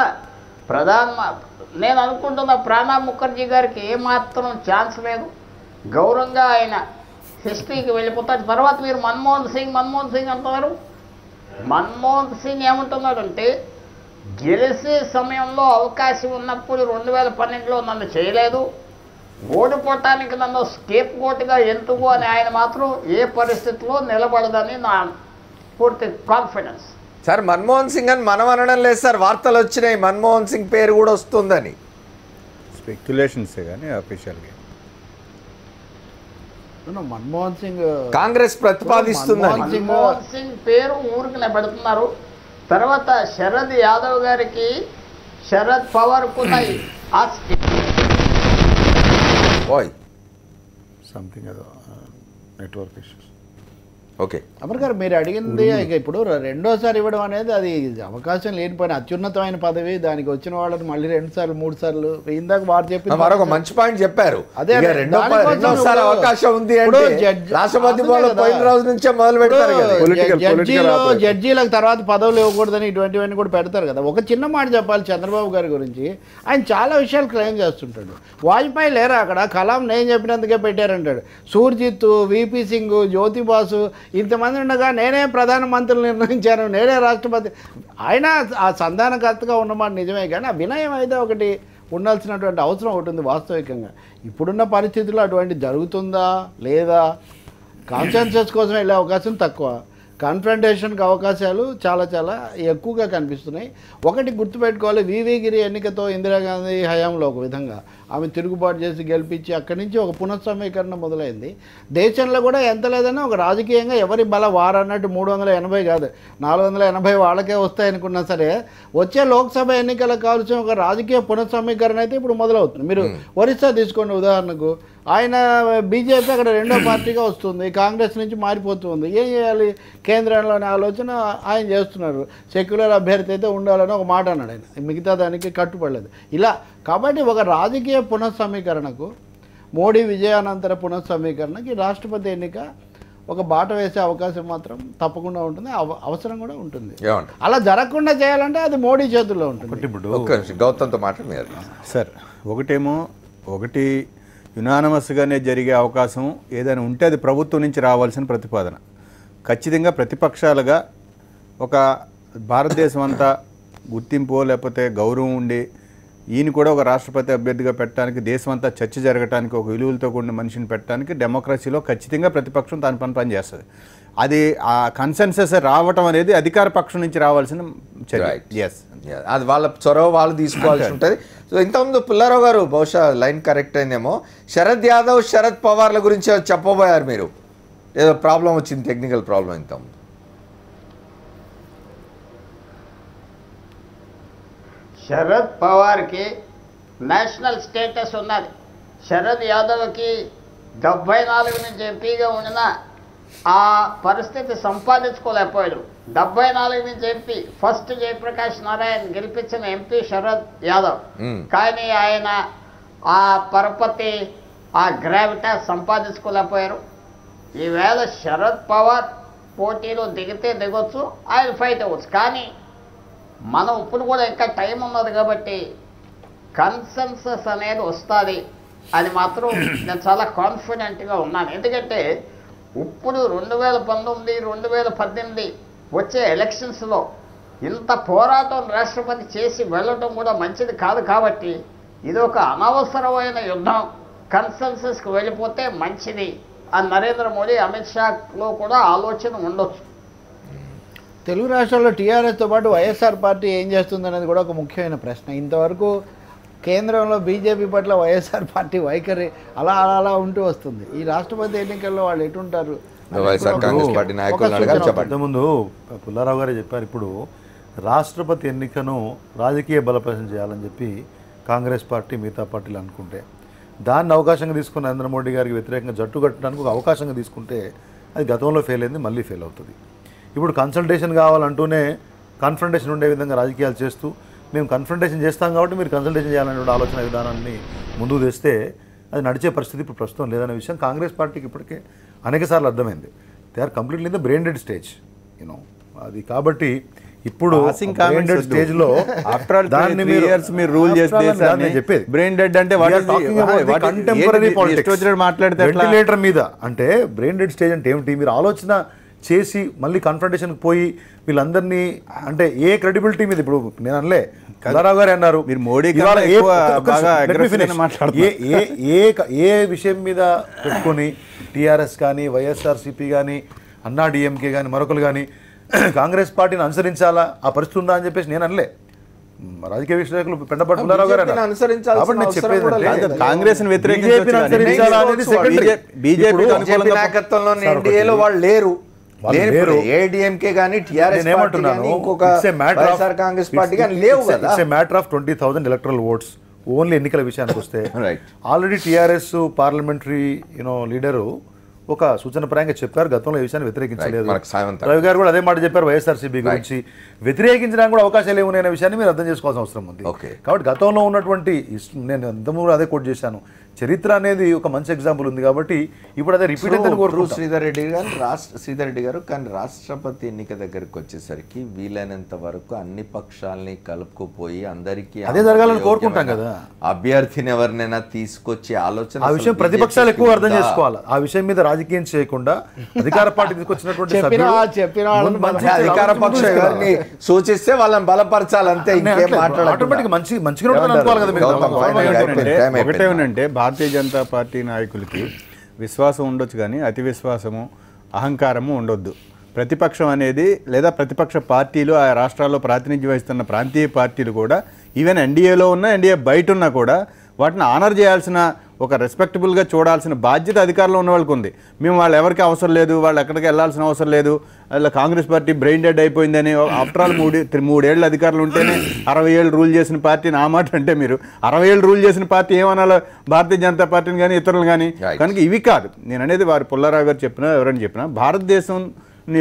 నేను అనుకుంటున్న ప్రణబ్ ముఖర్జీ గారికి ఏమాత్రం ఛాన్స్ లేదు. గౌరవంగా ఆయన హిస్టరీకి వెళ్ళిపోతాడు. తర్వాత మీరు మన్మోహన్ సింగ్ అంటున్నారు. మన్మోహన్ సింగ్ ఏమంటున్నాడంటే గెలిచే సమయంలో అవకాశం ఉన్నప్పుడు 2012లో నన్ను చేయలేదు, ఓడిపోవటానికి నన్ను స్కేప్ కోట్గా ఎందుకు అని ఆయన మాత్రం ఏ పరిస్థితిలో నిలబడదని నా పూర్తి కాన్ఫిడెన్స్. సార్ మన్మోహన్ సింగ్ అని మనం అనడం లేదు సార్, వార్తలు వచ్చినాయి మన్మోహన్ సింగ్ పేరు కూడా వస్తుందని. స్పెక్యులేషన్సే కానీ అఫీషియల్గా మన్మోహన్ సింగ్ కాంగ్రెస్ ప్రతిపాదిస్తుందని. మన్మోహన్ సింగ్ పేరు ఊరికి పెడుతున్నారు. తర్వాత శరద్ యాదవ్ గారికి శరద్ పవార్ కున్న ఆస్తి ఓయ్ సంథింగ్ ఏదో నెట్వర్క్ ఇష్యూస్. ఓకే అమర్ గారు మీరు అడిగింది ఇక ఇప్పుడు రెండోసారి ఇవ్వడం అనేది అది అవకాశం లేని పని, అత్యున్నతమైన పదవి, దానికి వచ్చిన వాళ్ళని మళ్ళీ 2 సార్లు 3 సార్లు ఇందాక వారు చెప్పి మరొక మంచి పాయింట్ చెప్పారు. అదే ఇక రెండోసారి అవకాశం ఉంది అంటే రాష్ట్రపతి భవన్ పోయిన రోజు నుంచే మొదలు పెడతారు కదా. జడ్జీలకు తర్వాత పదవులు ఇవ్వకూడదని ఇటువంటివన్నీ కూడా పెడతారు కదా. ఒక చిన్న మాట చెప్పాలి చంద్రబాబు గారి గురించి, ఆయన చాలా విషయాలు క్లెయిమ్ చేస్తుంటాడు. వాజ్పేయి లేరా అక్కడ, కలాం నేను చెప్పినందుకే పెట్టారంటాడు. సూర్జిత్, విపి సింగ్, జ్యోతి బాసు ఇంతమంది ఉండగా నేనే ప్రధానమంత్రులు నిర్ణయించాను, నేనే రాష్ట్రపతి. ఆయన ఆ సంధానకర్తగా ఉన్నమాట నిజమే, కానీ ఆ వినయం అయితే ఒకటి ఉండాల్సినటువంటి అవసరం ఒకటి ఉంది. వాస్తవికంగా ఇప్పుడున్న పరిస్థితుల్లో అటువంటి జరుగుతుందా లేదా, కాన్సెన్సస్ కోసం వెళ్ళే అవకాశం తక్కువ, కాన్ఫ్రంటేషన్కి అవకాశాలు చాలా చాలా ఎక్కువగా కనిపిస్తున్నాయి. ఒకటి గుర్తుపెట్టుకోవాలి, వివి గిరి ఎన్నికతో ఇందిరాగాంధీ హయాంలో ఒక విధంగా ఆమె తిరుగుబాటు చేసి గెలిపించి అక్కడి నుంచి ఒక పునఃసమీకరణ మొదలైంది. దేశంలో కూడా ఎంత లేదన్నా ఒక రాజకీయంగా ఎవరి బల వారన్నట్టు 380 కాదు 480 వాళ్ళకే వస్తాయనుకున్నా సరే వచ్చే లోక్సభ ఎన్నికలకు కావాల్సిన ఒక రాజకీయ పునఃసమీకరణ అయితే ఇప్పుడు మొదలవుతుంది. మీరు ఒరిస్సా తీసుకోండి ఉదాహరణకు, ఆయన బీజేపీ అక్కడ రెండో పార్టీగా వస్తుంది, కాంగ్రెస్ నుంచి మారిపోతుంది. ఏం చేయాలి, కేంద్రంలోని ఆలోచన ఆయన చేస్తున్నారు. సెక్యులర్ అభ్యర్థి అయితే ఉండాలని ఒక మాట అన్నాడు ఆయన, మిగతా దానికి కట్టుబడలేదు. ఇలా కాబట్టి ఒక రాజకీయ పునఃసమీకరణకు, మోడీ విజయానంతర పునఃసమీకరణకి రాష్ట్రపతి ఎన్నిక ఒక బాట వేసే అవకాశం మాత్రం తప్పకుండా ఉంటుంది, అవసరం కూడా ఉంటుంది. అలా జరగకుండా చేయాలంటే అది మోడీ చేతుల్లో ఉంటుంది. గౌతంతో మాట్లాడారు సార్. ఒకటి యునానమస్గానే జరిగే అవకాశం ఏదైనా ఉంటే అది ప్రభుత్వం నుంచి రావాల్సిన ప్రతిపాదన. ఖచ్చితంగా ప్రతిపక్షాలుగా ఒక భారతదేశం అంతా గుర్తింపు లేకపోతే గౌరవం ఉండి ఈయన కూడా ఒక రాష్ట్రపతి అభ్యర్థిగా పెట్టడానికి, దేశం అంతా చర్చ జరగడానికి, ఒక విలువలతో కూడిన మనిషిని పెట్టడానికి డెమోక్రసీలో ఖచ్చితంగా ప్రతిపక్షం దాని పని చేస్తుంది. అది ఆ కన్సెన్సస్ రావటం అనేది అధికార పక్షం నుంచి రావాల్సిన చర్య. అది వాళ్ళ చొరవ వాళ్ళు తీసుకోవాల్సి ఉంటుంది. సో ఇంతకుముందు పుల్లారావు గారు బహుశా లైన్ కరెక్ట్ అయిందేమో, శరద్ యాదవ్ శరద్ పవార్ల గురించి చెప్పబోయారు మీరు, ఏదో ప్రాబ్లం వచ్చింది, టెక్నికల్ ప్రాబ్లం. ఇంతకుముందు శరద్ పవార్కి నేషనల్ స్టేటస్ ఉన్నది. శరద్ యాదవ్కి 74 నుంచి ఎంపీగా ఉండిన ఆ పరిస్థితి సంపాదించుకోలేకపోయాడు. 74 నుంచి ఎంపీ, ఫస్ట్ జయప్రకాష్ నారాయణ్ గెలిపించిన ఎంపీ శరద్ యాదవ్. కానీ ఆయన ఆ పరపతి, ఆ గ్రావిటాస్ సంపాదించుకోలేకపోయారు. ఈవేళ శరద్ పవార్ పోటీలో దిగొచ్చు, ఆయన ఫైట్ అవ్వచ్చు. కానీ మనం ఇప్పుడు కూడా ఇంకా టైం ఉన్నది కాబట్టి కన్సెన్సస్ అనేది వస్తుంది అని మాత్రం నేను చాలా కాన్ఫిడెంట్గా ఉన్నాను. ఎందుకంటే ఇప్పుడు 2019, 2018 వచ్చే ఎలక్షన్స్లో ఇంత పోరాటం రాష్ట్రపతి చేసి వెళ్ళటం కూడా మంచిది కాదు. కాబట్టి ఇది ఒక అనవసరమైన యుద్ధం, కన్సెన్సస్కి వెళ్ళిపోతే మంచిది అని నరేంద్ర మోడీ, అమిత్ షాలో కూడా ఆలోచన ఉండొచ్చు. తెలుగు రాష్ట్రాల్లో టీఆర్ఎస్తో పాటు వైఎస్ఆర్ పార్టీ ఏం చేస్తుందనేది కూడా ఒక ముఖ్యమైన ప్రశ్న. ఇంతవరకు కేంద్రంలో బీజేపీ పట్ల వైఎస్ఆర్ పార్టీ వైఖరి అలా ఉంటూ వస్తుంది. ఈ రాష్ట్రపతి ఎన్నికల్లో వాళ్ళు ఎటుంటారు? ముందు పుల్లారావు గారే చెప్పారు, ఇప్పుడు రాష్ట్రపతి ఎన్నికను రాజకీయ బలప్రదర్శన చేయాలని చెప్పి కాంగ్రెస్ పార్టీ మిగతా పార్టీలు అనుకుంటే, దాన్ని అవకాశంగా తీసుకుని నరేంద్ర మోడీ గారికి వ్యతిరేకంగా జట్టు కట్టడానికి ఒక అవకాశంగా తీసుకుంటే అది గతంలో ఫెయిల్ అయింది, మళ్ళీ ఫెయిల్ అవుతుంది. ఇప్పుడు కన్సల్టేషన్ కావాలంటూనే కన్ఫ్రంటేషన్ ఉండే విధంగా రాజకీయాలు చేస్తూ మేము కన్ఫ్రంటేషన్ చేస్తాం కాబట్టి మీరు కన్సల్టేషన్ చేయాలనే ఆలోచన విధానాన్ని ముందుకు తెస్తే అది నడిచే పరిస్థితి ఇప్పుడు ప్రస్తుతం లేదనే విషయం కాంగ్రెస్ పార్టీకి ఇప్పటికే అనేక సార్లు అర్థమైంది. They are completely in the brain dead stage, you know అది. కాబట్టి ఇప్పుడు బ్రెయిన్ డెడ్ స్టేజ్ లో దాన్ని మీరు రూల్ చేస్తే చెప్పేది బ్రెయిన్ డెడ్ అంటే కంటెంపరీ పాలిటిక్స్ వెంటిలేటర్ మీద అంటే బ్రెయిన్ డెడ్ స్టేజ్ అంటే ఏమిటి? మీరు ఆలోచన చేసి మళ్ళీ కాన్ఫ్రంటేషన్కి పోయి వీళ్ళందరినీ అంటే ఏ క్రెడిబిలిటీ మీద ఇప్పుడు నేను అనలే కల్లారావు గారు అన్నారు మీరు మోడీ ఇవాళ కన్నా ఎక్కువ బాగా aggressive గా మాట్లాడుతున్నారు. ఏ విషయం మీద పెట్టుకొని టీఆర్ఎస్ కానీ వైఎస్ఆర్సీపీ కానీ అన్నా డిఎంకే కానీ మరొకరు కానీ కాంగ్రెస్ పార్టీని అనుసరించాలా ఆ పరిస్థితి ఉందా అని చెప్పేసి నేను అనలే. రాజకీయ విశ్లేషకులు పెండపాటి పుల్లారావు గారు అన్నారు. కాబట్టి నేను చెప్పేది కాంగ్రెస్ బీజేపీ నాయకత్వంలో ఎన్డీఏలో వాళ్ళు లేరు. ఏడీఎంకే కానీ టీఆర్ఎస్ కాంగ్రెస్ పార్టీ కానీ లేవు కదా. It's a matter of 20,000 electoral votes. Only ఎన్నికల విషయానికి వస్తే ఆల్రెడీ టీఆర్ఎస్ పార్లమెంటరీ లీడరు ఒక సూచనప్రాయంగా చెప్పారు, గతంలో ఈ విషయాన్ని వ్యతిరేకించలేదు. రవి గారు కూడా అదే మాట చెప్పారు వైఎస్ఆర్సీపీ గురించి. వ్యతిరేకించడానికి కూడా అవకాశాలు ఏమున్నాయనే విషయాన్ని మీరు అర్థం చేసుకోవాల్సిన అవసరం ఉంది. కాబట్టి గతంలో ఉన్నటువంటి నేను ఇంతకుముందు అదే కోట్ చేశాను, చరిత్ర అనేది ఒక మంచి ఎగ్జాంపుల్ ఉంది కాబట్టి ఇప్పుడు అదే రిపీట్ అయితే కోరుకుంటున్నాను. శ్రీధర్ రెడ్డి గారు కానీ రాష్ట్రపతి ఎన్నిక దగ్గరకు వచ్చేసరికి వీలైనంత వరకు అన్ని పక్షాలని కలుపుకుపోయి అందరికీ అదే జరగాలని కోరుకుంటాం కదా. అభ్యర్థిని ఎవరినైనా తీసుకొచ్చే ఆలోచన ఆ విషయం ప్రతిపక్షాలు ఎక్కువ అర్థం చేసుకోవాలి. ఆ విషయం మీద రాజకీయం చేయకుండా అధికార పార్టీ తీసుకొచ్చినటువంటి అధికార పక్షం ఎవరిని సూచిస్తే వాళ్ళని బలపరచాలి అంతే. ఒకటే ఉందంటే భారతీయ జనతా పార్టీ నాయకులకి విశ్వాసం ఉండొచ్చు కానీ అతి విశ్వాసము అహంకారము ఉండొద్దు. ప్రతిపక్షం అనేది లేదా ప్రతిపక్ష పార్టీలు ఆ రాష్ట్రాల్లో ప్రాతినిధ్యం వహిస్తున్న ప్రాంతీయ పార్టీలు కూడా ఈవెన్ ఎన్డీఏలో ఉన్నా ఎన్డీఏ బయట ఉన్నా కూడా వాటిని ఆనర్ చేయాల్సిన ఒక రెస్పెక్టబుల్గా చూడాల్సిన బాధ్యత అధికారంలో ఉన్న వాళ్ళకి ఉంది. మేము వాళ్ళు ఎవరికి అవసరం లేదు, వాళ్ళు ఎక్కడికి వెళ్ళాల్సిన అవసరం లేదు, అలా కాంగ్రెస్ పార్టీ బ్రెయిన్ డెడ్ అయిపోయిందని ఆఫ్టర్ ఆల్ 3 ఏళ్ళు అధికారులు ఉంటేనే 60 ఏళ్ళు రూల్ చేసిన పార్టీని ఆ మాట అంటే మీరు 60 ఏళ్ళు రూల్ చేసిన పార్టీ ఏమనాలో భారతీయ జనతా పార్టీని కానీ ఇతరులు కానీ. కనుక ఇవి కాదు నేను అనేది. వారు పుల్లారావు గారు చెప్పినా ఎవరైనా చెప్పినా భారతదేశం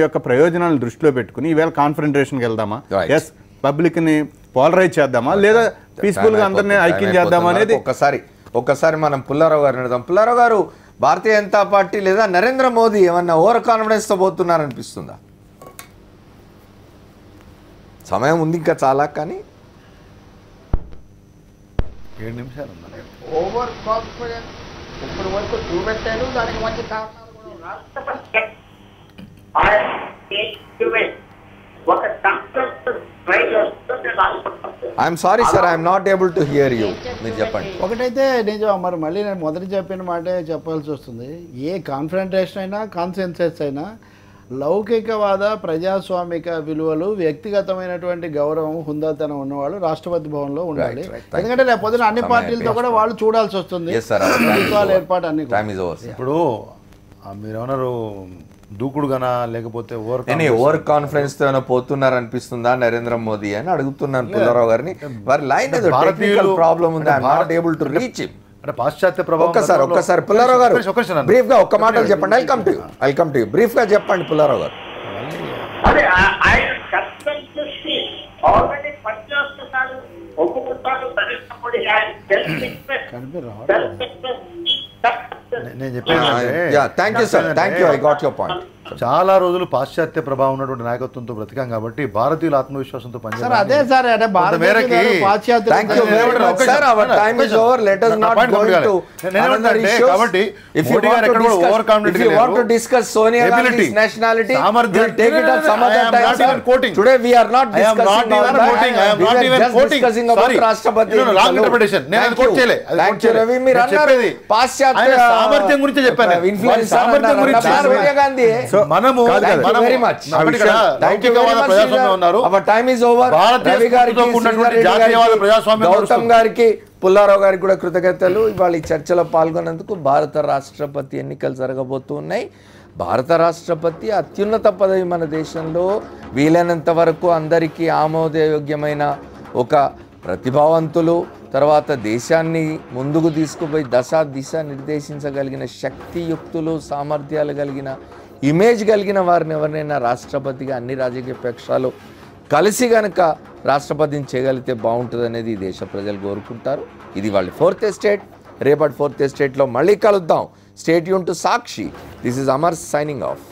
యొక్క ప్రయోజనాలను దృష్టిలో పెట్టుకుని ఈవేళ కాన్ఫరెంటేషన్కి వెళ్దామా, ఎస్ పబ్లిక్ని పోలరైజ్ చేద్దామా లేదా పీస్ఫుల్గా అందరినీ ఐక్యం చేద్దామా అనేది ఒక్కసారి మనం పుల్లారావు గారిని అడుగుదాం. పుల్లారావు గారు, భారతీయ జనతా పార్టీ లేదా నరేంద్ర మోదీ ఏమన్నా ఓవర్ కాన్ఫిడెన్స్తో పోతున్నారనిపిస్తుందా? సమయం ఉంది ఇంకా చాలా, కానీ 7 నిమిషాలు ఓవర్ కాన్ఫిడెన్స్ ఇప్పటి వరకు చూపెట్టారు. దానికి మంచి కారణాలు కూడా రాష్ట్రపతి I'm sorry sir, I'm not able to hear you. మీరు చెప్పండి. ఒకటైతే నిజం, మరి మళ్ళీ నేను మొదటి చెప్పిన మాటే చెప్పాల్సి వస్తుంది. ఏ కాన్ఫరెంటేషన్ అయినా కాన్సెన్సస్ అయినా లౌకికవాద ప్రజాస్వామిక విలువలు, వ్యక్తిగతమైనటువంటి గౌరవం, హుందాతనం ఉన్నవాళ్ళు రాష్ట్రపతి భవన్లో ఉండాలి. ఎందుకంటే రేపు పొద్దున అన్ని పార్టీలతో కూడా వాళ్ళు చూడాల్సి వస్తుంది ఏర్పాటు అన్ని. ఇప్పుడు మీరేమన్నారు దూకుడుగానా లేకపోతే ఓవర్ కాన్ఫిడెన్స్ తో పోతున్నారు అనిపిస్తుందా నరేంద్ర మోదీ అని అడుగుతున్నాను పుల్లారావు గారిని. వారి లైన్ ఏదో టెక్నికల్ ప్రాబ్లం ఉంది, I'm not able to reach him. అంటే పాశ్చాత్య ప్రభావం. ఒక్కసారి పుల్లారావు గారు బ్రీఫ్ గా ఒక్క మాటలు చెప్పండి. Welcome to you. బ్రీఫ్ గా చెప్పండి పుల్లారావు గారు. నేను చెప్పాను చాలా రోజులు పాశ్చాత్య ప్రభావం ఉన్నటువంటి నాయకత్వంతో బ్రతికాం కాబట్టి భారతీయుల ఆత్మవిశ్వాసంతో పనిచేయాలి. అదే సార్, సామర్థ్యం గురించి చెప్పాను. మనము గౌతమ్ గారికి, పుల్లారావు గారికి కూడా కృతజ్ఞతలు. ఇవాళ ఈ చర్చలో పాల్గొన్నందుకు. భారత రాష్ట్రపతి ఎన్నికలు జరగబోతున్నాయి. భారత రాష్ట్రపతి అత్యున్నత పదవి మన దేశంలో. వీలైనంత వరకు అందరికీ ఆమోదయోగ్యమైన ఒక ప్రతిభావంతులు, తర్వాత దేశాన్ని ముందుకు తీసుకుపోయి దిశ నిర్దేశించగలిగిన శక్తియుక్తులు, సామర్థ్యాలు కలిగిన, ఇమేజ్ కలిగిన వారిని ఎవరినైనా రాష్ట్రపతిగా అన్ని రాజకీయ పక్షాలు కలిసి కనుక రాష్ట్రపతిని చేయగలిగితే బాగుంటుంది అనేది ఈ దేశ ప్రజలు కోరుకుంటారు. ఇది వాళ్ళ 4th ఎస్టేట్. రేపటి 4th ఎస్టేట్లో మళ్ళీ కలుద్దాం. Stay tune to Sakshi. This is Amar signing off.